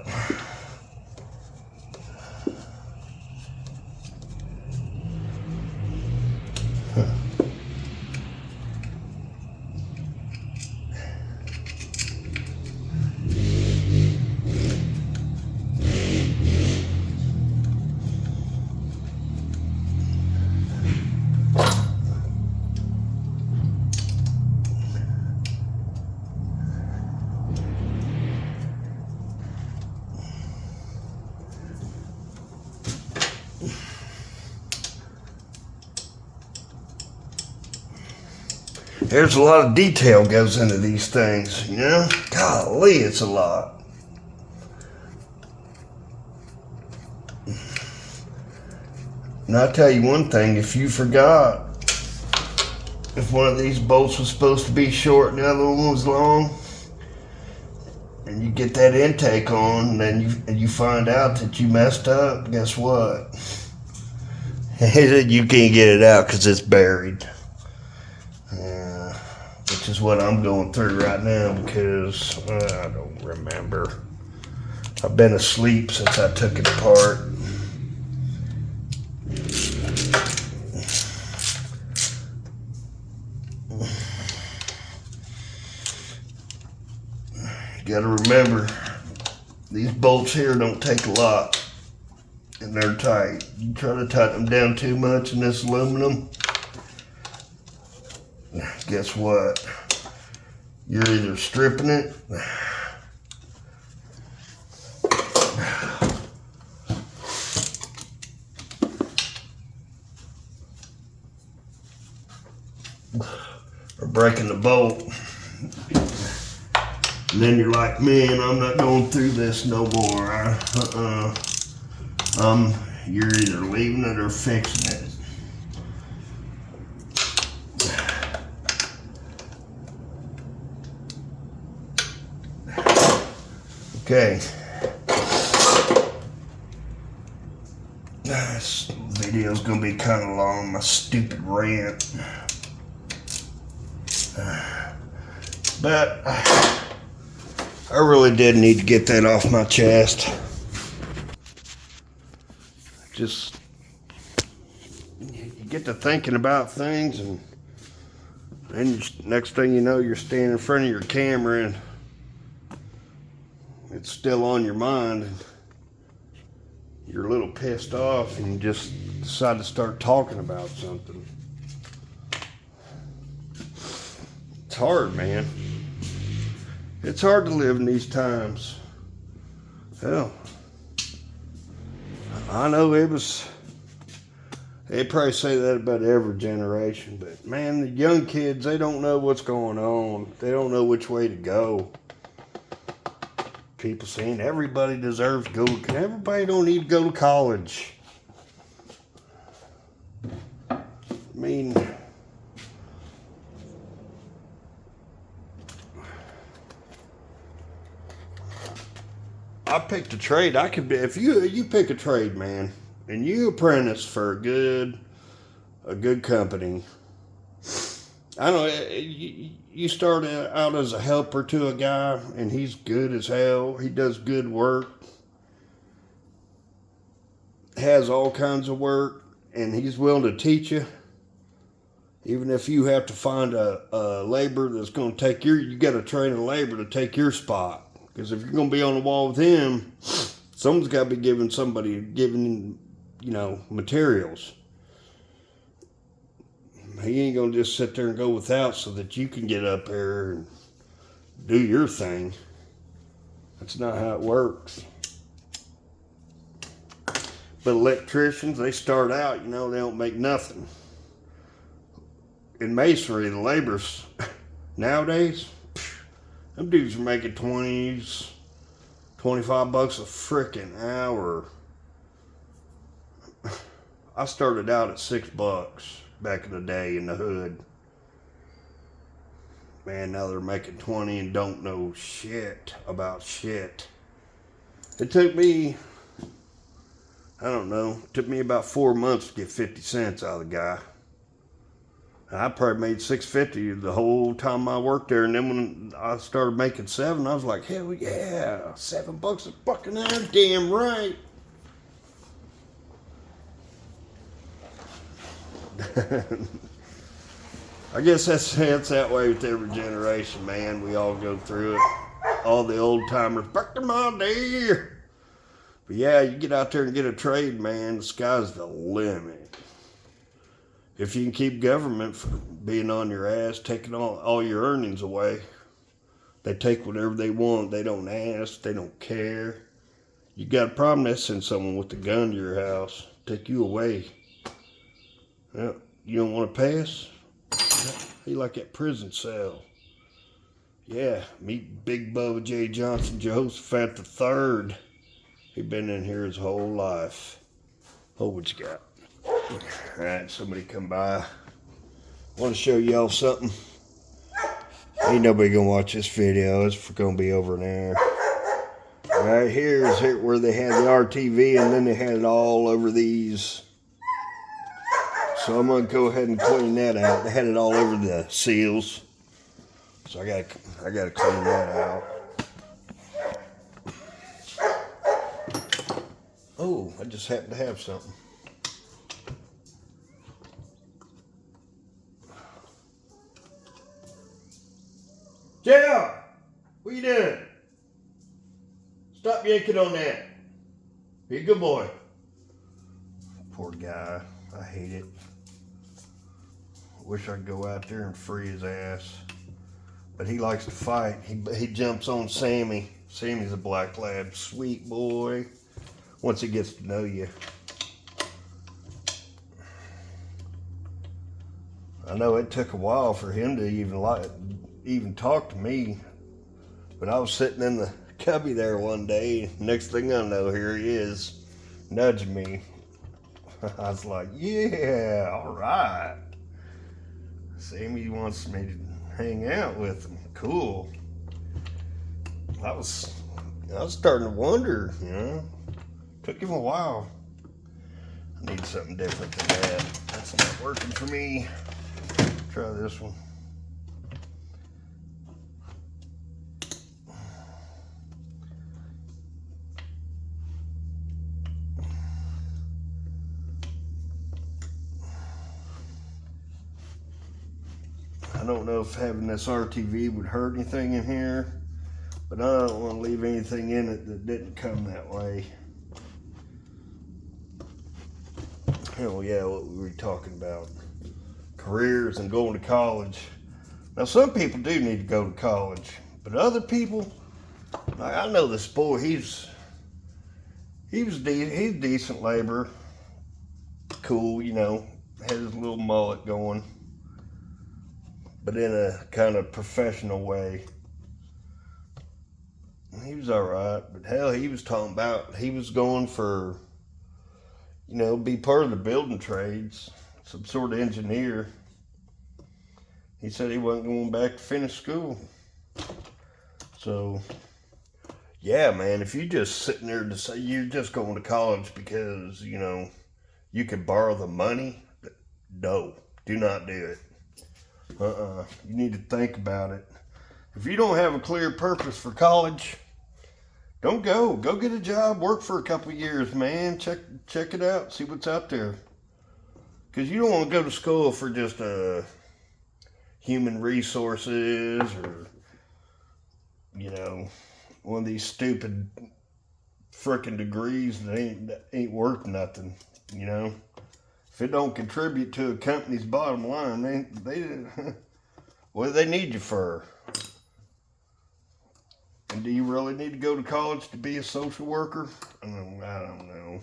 There's a lot of detail goes into these things, you know? Golly, it's a lot. And I'll tell you one thing, if you forgot, if one of these bolts was supposed to be short and the other one was long, and you get that intake on, and you find out that you messed up, guess what? You can't get it out because it's buried. Which is what I'm going through right now because I don't remember. I've been asleep since I took it apart. You gotta remember, these bolts here don't take a lot and they're tight. You try to tighten them down too much in this aluminum, guess what? You're either stripping it or breaking the bolt. And then you're like, man, I'm not going through this no more. You're either leaving it or fixing it. Okay. This video's gonna be kind of long, my stupid rant. But I really did need to get that off my chest. Just, you get to thinking about things, and then next thing you know, you're standing in front of your camera and it's still on your mind, and you're a little pissed off, and you just decide to start talking about something. It's hard, man. It's hard to live in these times. Hell, I know they probably say that about every generation, but man, the young kids, they don't know what's going on. They don't know which way to go. People saying everybody deserves to go. Everybody don't need to go to college. I mean, I picked a trade. I could be, if you pick a trade, man, and you apprentice for a good company. I don't know, you start out as a helper to a guy, and he's good as hell. He does good work, has all kinds of work, and he's willing to teach you. Even if you have to find a laborer that's going to take you got to train a laborer to take your spot. Because if you're going to be on the wall with him, someone's got to be giving materials. He ain't going to just sit there and go without so that you can get up there and do your thing. That's not how it works. But electricians, they start out, they don't make nothing. In masonry, the laborers, nowadays, them dudes are making 20s, 25 bucks a frickin' hour. I started out at $6 back in the day in the hood. Man, now they're making 20 and don't know shit about shit. It took me, it took me about 4 months to get 50 cents out of the guy. I probably made $6.50 the whole time I worked there, and then when I started making $7, I was like, hell yeah, $7 a fucking hour, damn right. I guess that's that way with every generation, man. We all go through it. All the old timers, back to my day. But yeah, you get out there and get a trade, man, the sky's the limit. If you can keep government from being on your ass, taking all your earnings away. They take whatever they want. They don't ask. They don't care. You got a problem, they send someone with a gun to your house, take you away. Well, you don't want to pass? You like that prison cell. Yeah, meet Big Bubba J. Johnson, Jehoshaphat III. He been in here his whole life. Oh, what you got? Alright, somebody come by. I want to show y'all something. Ain't nobody gonna watch this video. It's gonna be over there. Right here is where they had the RTV, and then they had it all over these. So I'm gonna go ahead and clean that out. They had it all over the seals, so I gotta clean that out. Oh, I just happen to have something. JR, what you doing? Stop yanking on that. Be a good boy. Poor guy. I hate it. Wish I could go out there and free his ass. But he likes to fight. He jumps on Sammy. Sammy's a black lab. Sweet boy. Once he gets to know you. I know it took a while for him to even talk to me. But I was sitting in the cubby there one day. Next thing I know, here he is, nudging me. I was like, yeah, all right. Sammy wants me to hang out with him. Cool. I was starting to wonder, Took him a while. I need something different than that. That's not working for me. Try this one. I don't know if having this RTV would hurt anything in here, but I don't want to leave anything in it that didn't come that way. Oh yeah, what were we talking about? Careers and going to college. Now some people do need to go to college, but other people, like I know this boy, he's decent labor, cool, had his little mullet going, but in a kind of professional way. He was all right, but hell, he was talking about he was going for, be part of the building trades, some sort of engineer. He said he wasn't going back to finish school. So, yeah, man, if you just sitting there to say you're just going to college because, you can borrow the money, no, do not do it. You need to think about it. If you don't have a clear purpose for college, don't go. Go get a job, work for a couple years, man. Check it out, see what's out there. Because you don't want to go to school for just human resources or, one of these stupid frickin' degrees that ain't worth nothing, If it don't contribute to a company's bottom line, what do they need you for? And do you really need to go to college to be a social worker? I don't know.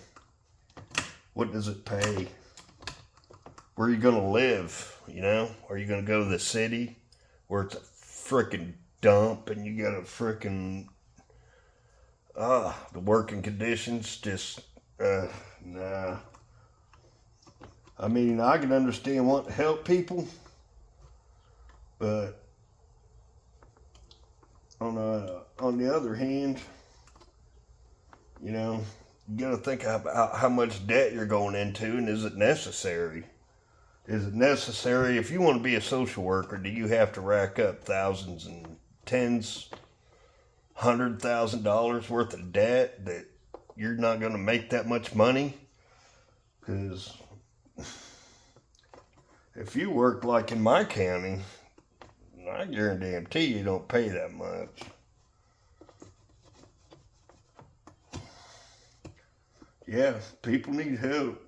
What does it pay? Where are you gonna live? Are you gonna go to the city where it's a frickin' dump and you got a frickin' the working conditions just nah. I mean, I can understand wanting to help people, but on the other hand, you gotta think about how much debt you're going into, and is it necessary? Is it necessary? If you want to be a social worker, do you have to rack up thousands and tens, $100,000 worth of debt that you're not going to make that much money? Because if you work like in my county, I guarantee you don't pay that much. Yeah, people need help.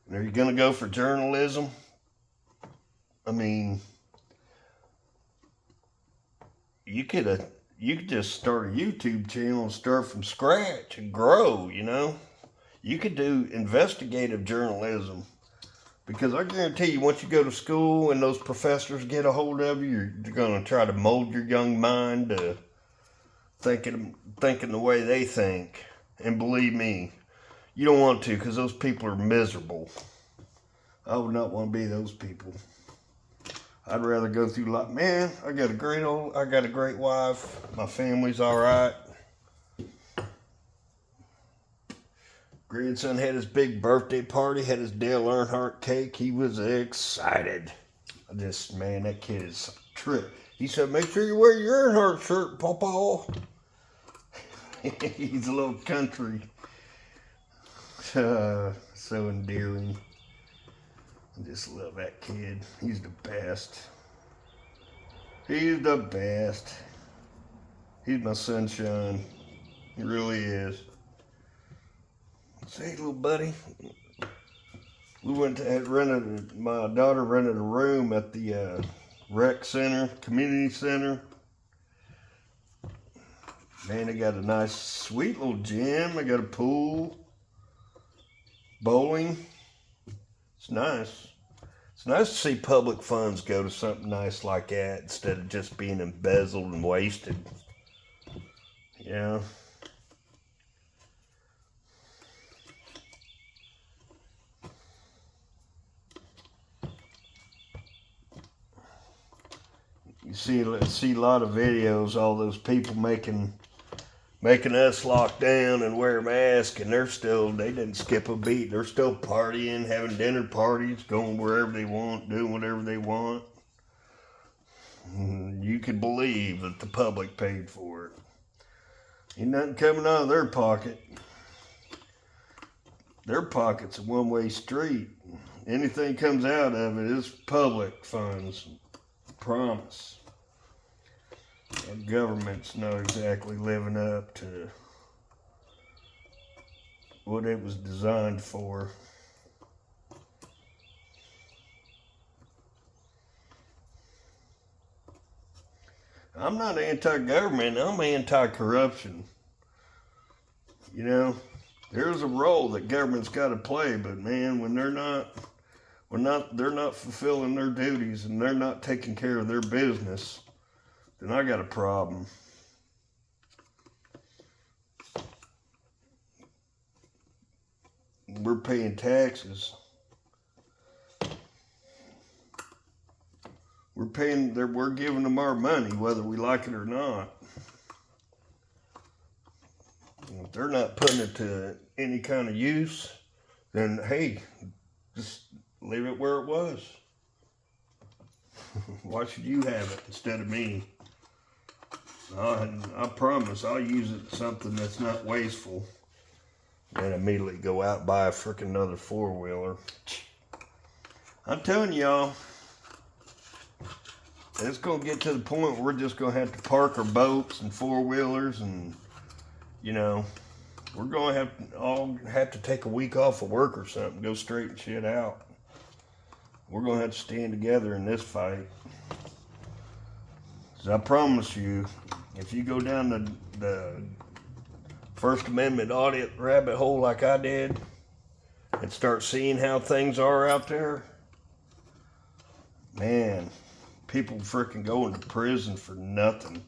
And are you going to go for journalism? I mean, you could just start a YouTube channel and start from scratch and grow, You could do investigative journalism. Because I guarantee you, once you go to school and those professors get a hold of you, you're going to try to mold your young mind to thinking the way they think. And believe me, you don't want to, because those people are miserable. I would not want to be those people. I'd rather go through like, man, I got a great wife. My family's all right. Grandson had his big birthday party, had his Dale Earnhardt cake. He was excited. Man, that kid is a trip. He said, make sure you wear your Earnhardt shirt, Papa. He's a little country. So endearing. I just love that kid. He's the best. He's the best. He's my sunshine. He really is. Say, little buddy, my daughter rented a room at the rec center, community center. Man, they got a nice, sweet little gym. They got a pool, bowling. It's nice. It's nice to see public funds go to something nice like that instead of just being embezzled and wasted. Yeah. You see a lot of videos, all those people making us lock down and wear masks, and they didn't skip a beat. They're still partying, having dinner parties, going wherever they want, doing whatever they want. You could believe that the public paid for it. Ain't nothing coming out of their pocket. Their pocket's a one-way street. Anything comes out of it is public funds. Promise. Our government's not exactly living up to what it was designed for. I'm not anti-government, I'm anti-corruption. You know, there's a role that government's got to play, but man, when they're not fulfilling their duties and they're not taking care of their business, then I got a problem. We're paying taxes. We're giving them our money, whether we like it or not. And if they're not putting it to any kind of use, then hey, just leave it where it was. Why should you have it instead of me? I promise I'll use it something that's not wasteful. And immediately go out and buy a freaking another four-wheeler. I'm telling y'all, it's going to get to the point where we're just going to have to park our boats and four-wheelers, and, you know, we're going to all have to take a week off of work or something, go straighten shit out. We're going to have to stand together in this fight. 'Cause I promise you, if you go down the First Amendment audit rabbit hole like I did and start seeing how things are out there, man, people freaking going to prison for nothing.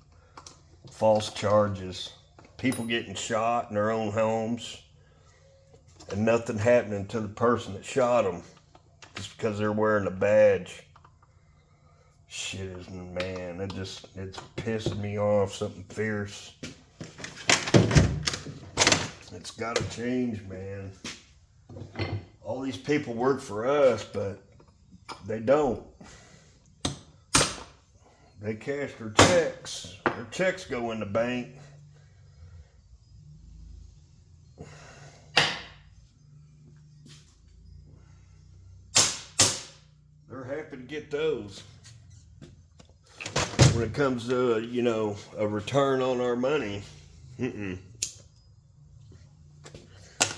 False charges. People getting shot in their own homes and nothing happening to the person that shot them just because they're wearing a badge. Shit is, man, it's pissing me off, something fierce. It's got to change, man. All these people work for us, but they don't. They cash their checks. Their checks go in the bank. They're happy to get those. When it comes to, you know, a return on our money,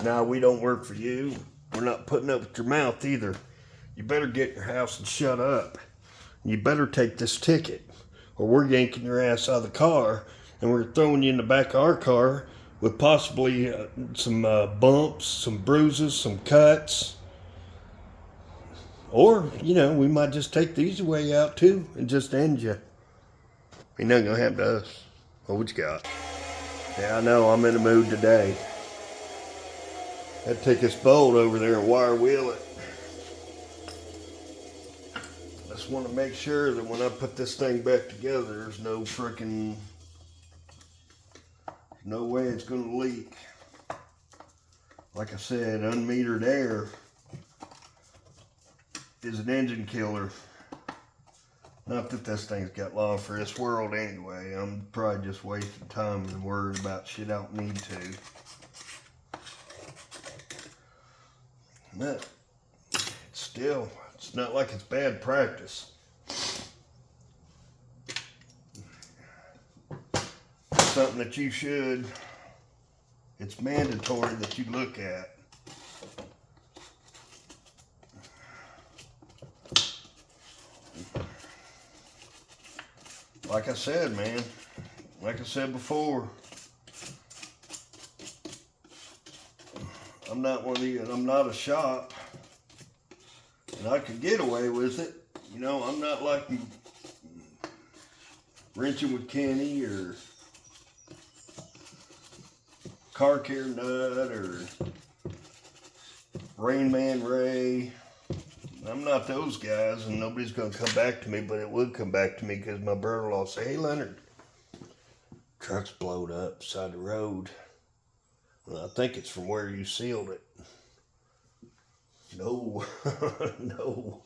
Now, we don't work for you. We're not putting up with your mouth either. You better get in your house and shut up. You better take this ticket, or we're yanking your ass out of the car, and we're throwing you in the back of our car with possibly some bumps, some bruises, some cuts. Or, you know, we might just take the easy way out too and just end you. Ain't nothing gonna happen to us. What you got? Yeah, I know, I'm in the mood today. I'd take this bolt over there and wire wheel it. I just want to make sure that when I put this thing back together, there's no way it's going to leak. Like I said, unmetered air is an engine killer. Not that this thing's got long for this world anyway. I'm probably just wasting time and worrying about shit I don't need to. But it's not like it's bad practice. It's something that it's mandatory that you look at. Like I said, man, like I said before, I'm not one of these, and I'm not a shop, and I could get away with it. You know, I'm not like Wrenching with Kenny or Car Care Nut or Rain Man Ray. I'm not those guys, and nobody's going to come back to me, but it would come back to me because my brother-in-law say, "Hey, Leonard, truck's blowed up beside the road." Well, I think it's from where you sealed it. No, no.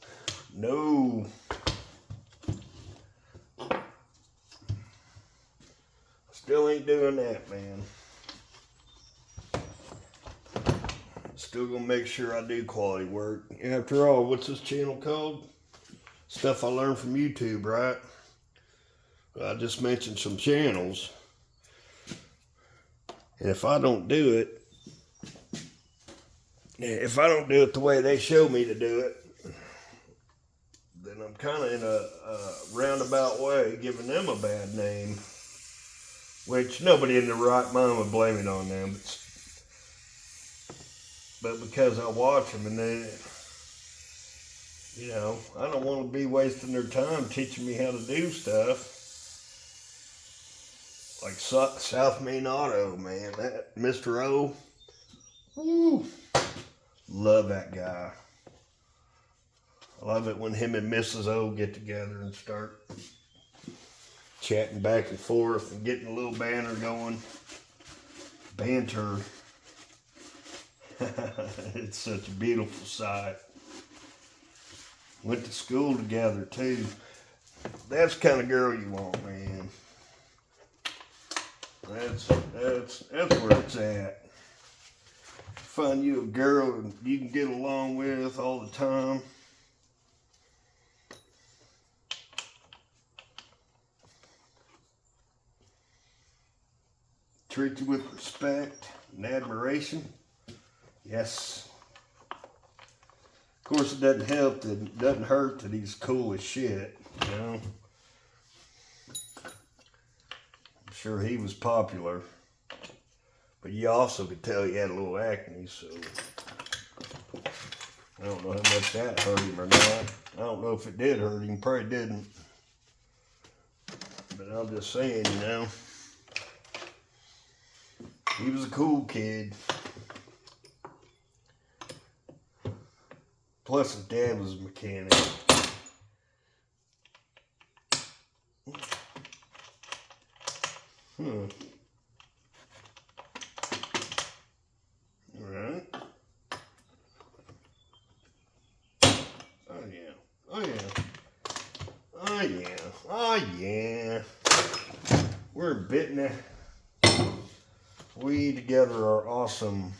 Still ain't doing that, man. Still gonna make sure I do quality work. After all, what's this channel called? Stuff I learned from YouTube, right? I just mentioned some channels. And if I don't do it the way they show me to do it, then I'm kind of in a roundabout way giving them a bad name. Which nobody in their right mind would blame it on them. But because I watch them and they, you know, I don't want to be wasting their time teaching me how to do stuff. Like South Main Auto, man. That Mr. O. Woo. Love that guy. I love it when him and Mrs. O get together and start chatting back and forth and getting a little banter going. Banter. It's such a beautiful sight. Went to school together too. That's the kind of girl you want, man. That's where it's at. Find you a girl you can get along with all the time. Treat you with respect and admiration. Yes. Of course, it doesn't help that it doesn't hurt that he's cool as shit, you know. I'm sure he was popular, but you also could tell he had a little acne, so I don't know how much that hurt him or not. I don't know if it did hurt him, probably didn't. But I'm just saying, you know, he was a cool kid. Plus his dad was a mechanic. Alright. Oh yeah. Oh yeah. Oh yeah. Oh yeah. We're bitten it. We together are awesome.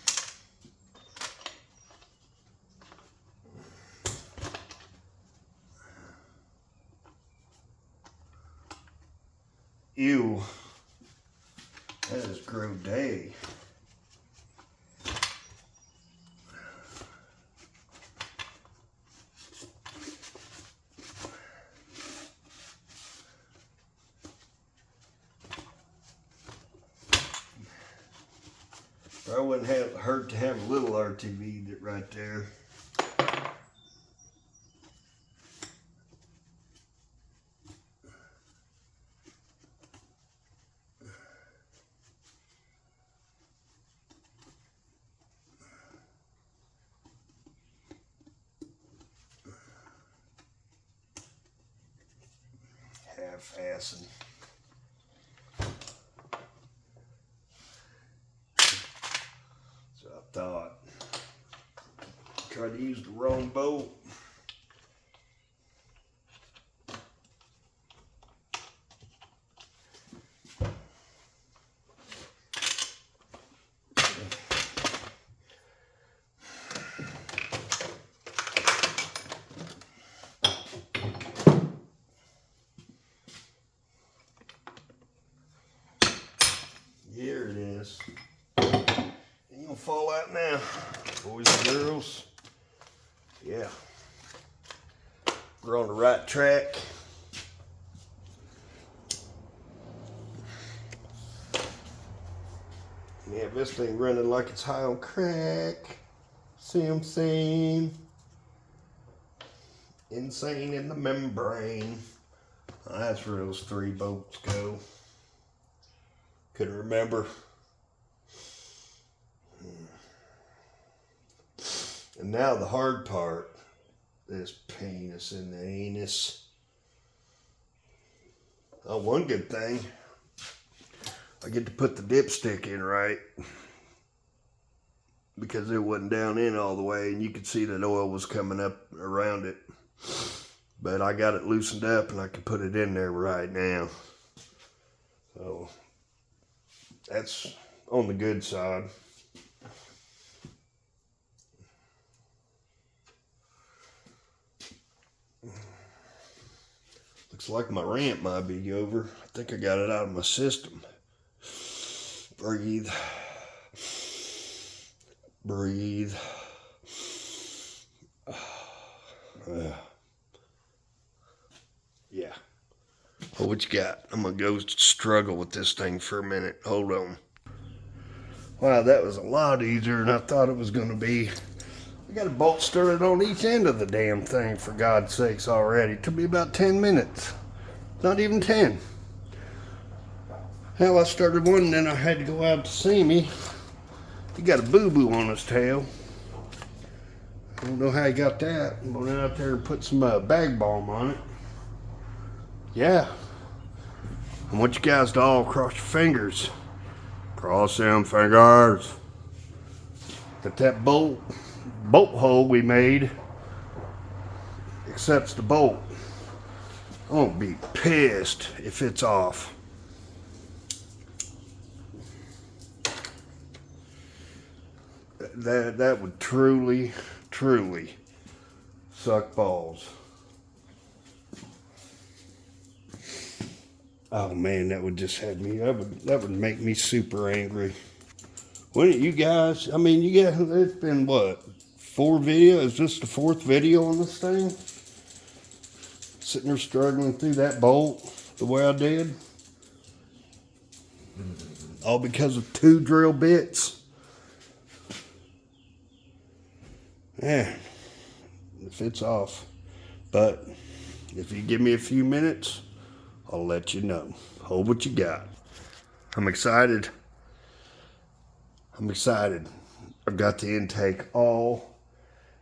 Ew. That is gross day. I wouldn't have hurt to have a little RTV right there. Half-assing. So I thought. Tried to use the wrong bolt. Here it is. Ain't gonna fall out now, boys and girls. Yeah, we're on the right track. Yeah, this thing running like it's high on crack. See what I'm saying? Insane in the membrane. Oh, that's where those 3 bolts go. Couldn't remember. And now the hard part this penis in the anus. Oh, one good thing, I get to put the dipstick in right, because it wasn't down in all the way and you could see that oil was coming up around it. But I got it loosened up and I can put it in there right now. So that's on the good side. Looks like my rant might be over. I think I got it out of my system. Breathe. Breathe. Yeah. Oh, what you got? I'm gonna go struggle with this thing for a minute. Hold on. Wow, that was a lot easier than I thought it was gonna be. I got a bolt started on each end of the damn thing, for God's sakes, already. It took me about 10 minutes. Not even 10. Hell, I started one and then I had to go out to see me. He got a boo-boo on his tail. I don't know how he got that. I went out there and put some bag balm on it. Yeah. I want you guys to all cross your fingers. Cross them fingers. That bolt hole we made accepts the bolt. I won't be pissed if it's off. That would truly suck balls. Oh man, that would just have me, that would make me super angry. Wouldn't you guys? I mean, you guys, it's been what, 4 videos? Is this the 4th video on this thing? Sitting there struggling through that bolt the way I did. All because of 2 drill bits. Yeah, if it's off. But if you give me a few minutes, I'll let you know. Hold what you got. I'm excited. I'm excited. I've got the intake all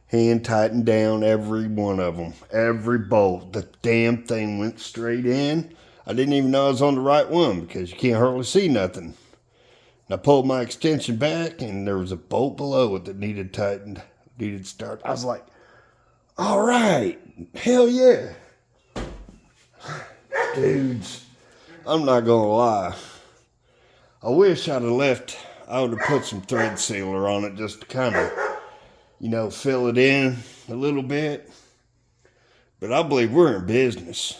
hand tightened down, every one of them. Every bolt. The damn thing went straight in. I didn't even know I was on the right one because you can't hardly see nothing. And I pulled my extension back and there was a bolt below it that needed tightened. Needed start. I was like, all right, hell yeah. Dudes, I'm not gonna lie. I wish I'd have left, I would have put some thread sealer on it just to kind of, you know, fill it in a little bit. But I believe we're in business.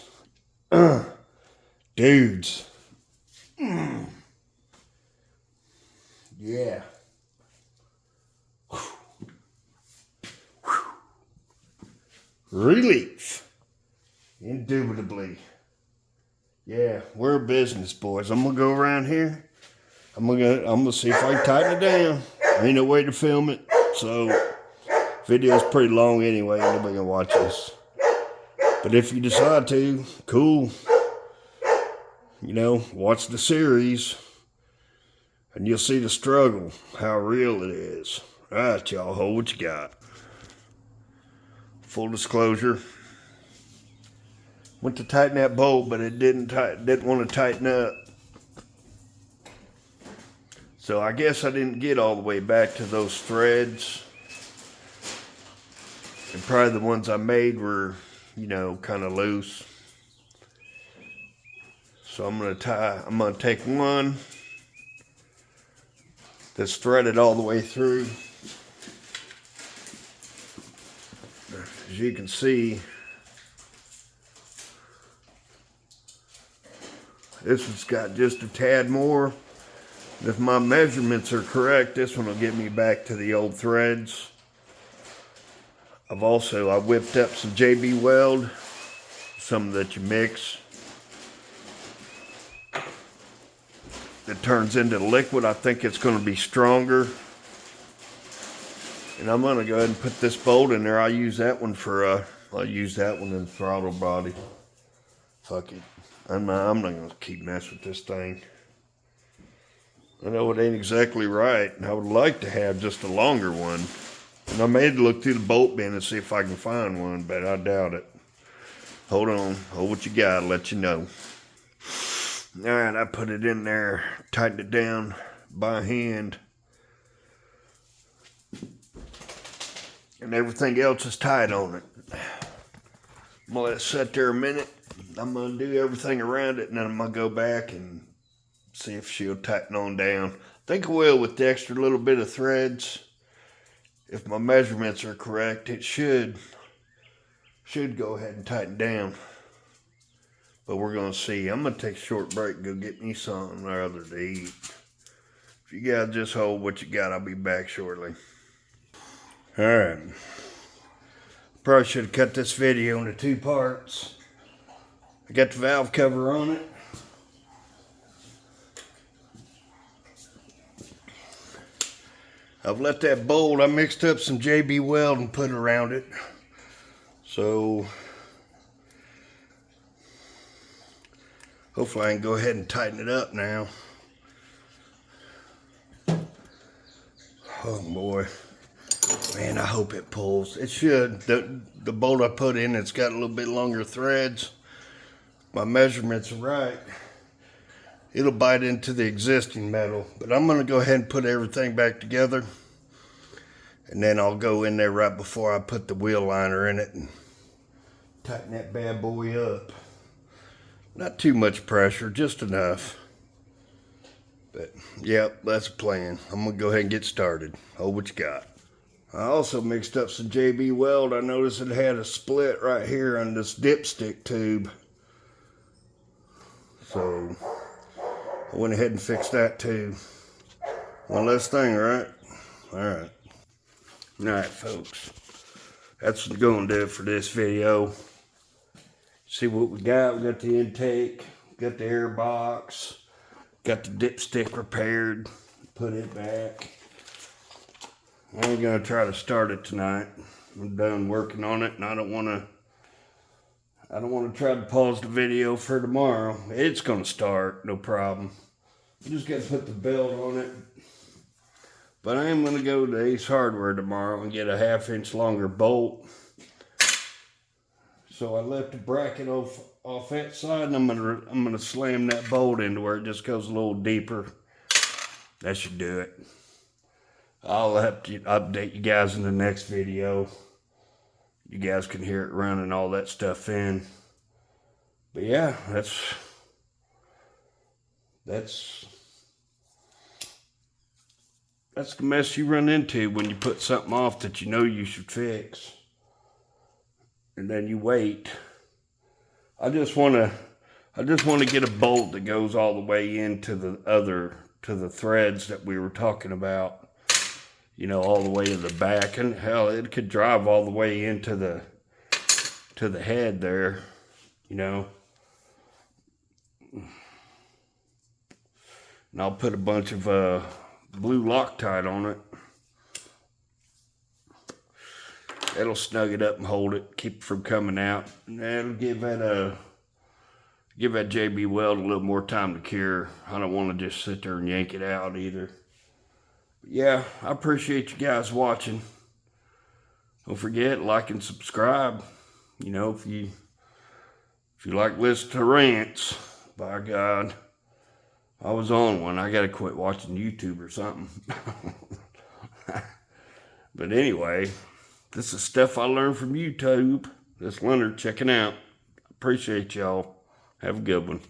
Dudes. Yeah. Relief. Indubitably. Yeah, we're a business, boys. I'm gonna go around here. I'm gonna see if I can tighten it down. Ain't no way to film it, so video's pretty long anyway. Nobody gonna watch this. But if you decide to, cool. You know, watch the series, and you'll see the struggle, how real it is. All right, y'all, hold what you got. Full disclosure, went to tighten that bolt, but it didn't want to tighten up. So I guess I didn't get all the way back to those threads. And probably the ones I made were, you know, kind of loose. So I'm gonna take one that's threaded all the way through. As you can see, this one's got just a tad more. If my measurements are correct, this one will get me back to the old threads. I whipped up some JB Weld, some that you mix. It turns into liquid. I think it's going to be stronger. And I'm going to go ahead and put this bolt in there. I'll use that one in the throttle body. Fuck it. I'm not going to keep messing with this thing. I know it ain't exactly right. I would like to have just a longer one. And I may look through the bolt bin and see if I can find one, but I doubt it. Hold on. Hold what you got. I'll let you know. All right, I put it in there, tightened it down by hand. And everything else is tight on it. I'm gonna let it sit there a minute. I'm gonna do everything around it, and then I'm gonna go back and see if she'll tighten on down. I think I will with the extra little bit of threads. If my measurements are correct, it should go ahead and tighten down. But we're gonna see. I'm gonna take a short break and go get me something or other to eat. If you guys just hold what you got, I'll be back shortly. All right. Probably should have cut this video into 2 parts. I got the valve cover on it. I've let that bolt, I mixed up some JB Weld and put around it. So hopefully I can go ahead and tighten it up now. Oh boy. Man, I hope it pulls. It should. The bolt I put in, it's got a little bit longer threads. My measurements are right. It'll bite into the existing metal. But I'm going to go ahead and put everything back together. And then I'll go in there right before I put the wheel liner in it and tighten that bad boy up. Not too much pressure, just enough. But, yep, that's a plan. I'm going to go ahead and get started. Hold what you got. I also mixed up some JB Weld. I noticed it had a split right here on this dipstick tube. So I went ahead and fixed that too. One less thing, right? Alright. Alright, folks. That's going to do it for this video. See what we got. We got the intake, got the air box, got the dipstick repaired, put it back. I'm going to try to start it tonight. I'm done working on it, and I don't want to try to pause the video for tomorrow. It's going to start, no problem. You just got to put the belt on it. But I am going to go to Ace Hardware tomorrow and get a 1/2 inch longer bolt. So I left the bracket off that side, and I'm gonna slam that bolt into where it just goes a little deeper. That should do it. I'll have to update you guys in the next video. You guys can hear it running all that stuff in. But yeah, that's the mess you run into when you put something off that you know you should fix. And then you wait. I just want to get a bolt that goes all the way into the threads that we were talking about. You know, all the way to the back, and hell, it could drive all the way into the head there, you know. And I'll put a bunch of blue Loctite on it. That'll snug it up and hold it, keep it from coming out. And that'll give that JB Weld a little more time to cure. I don't want to just sit there and yank it out either. But yeah, I appreciate you guys watching. Don't forget, like and subscribe. You know, if you like listening to rants, by God, I was on one. I gotta quit watching YouTube or something. But anyway, this is stuff I learned from YouTube. This Leonard checking out. Appreciate y'all. Have a good one.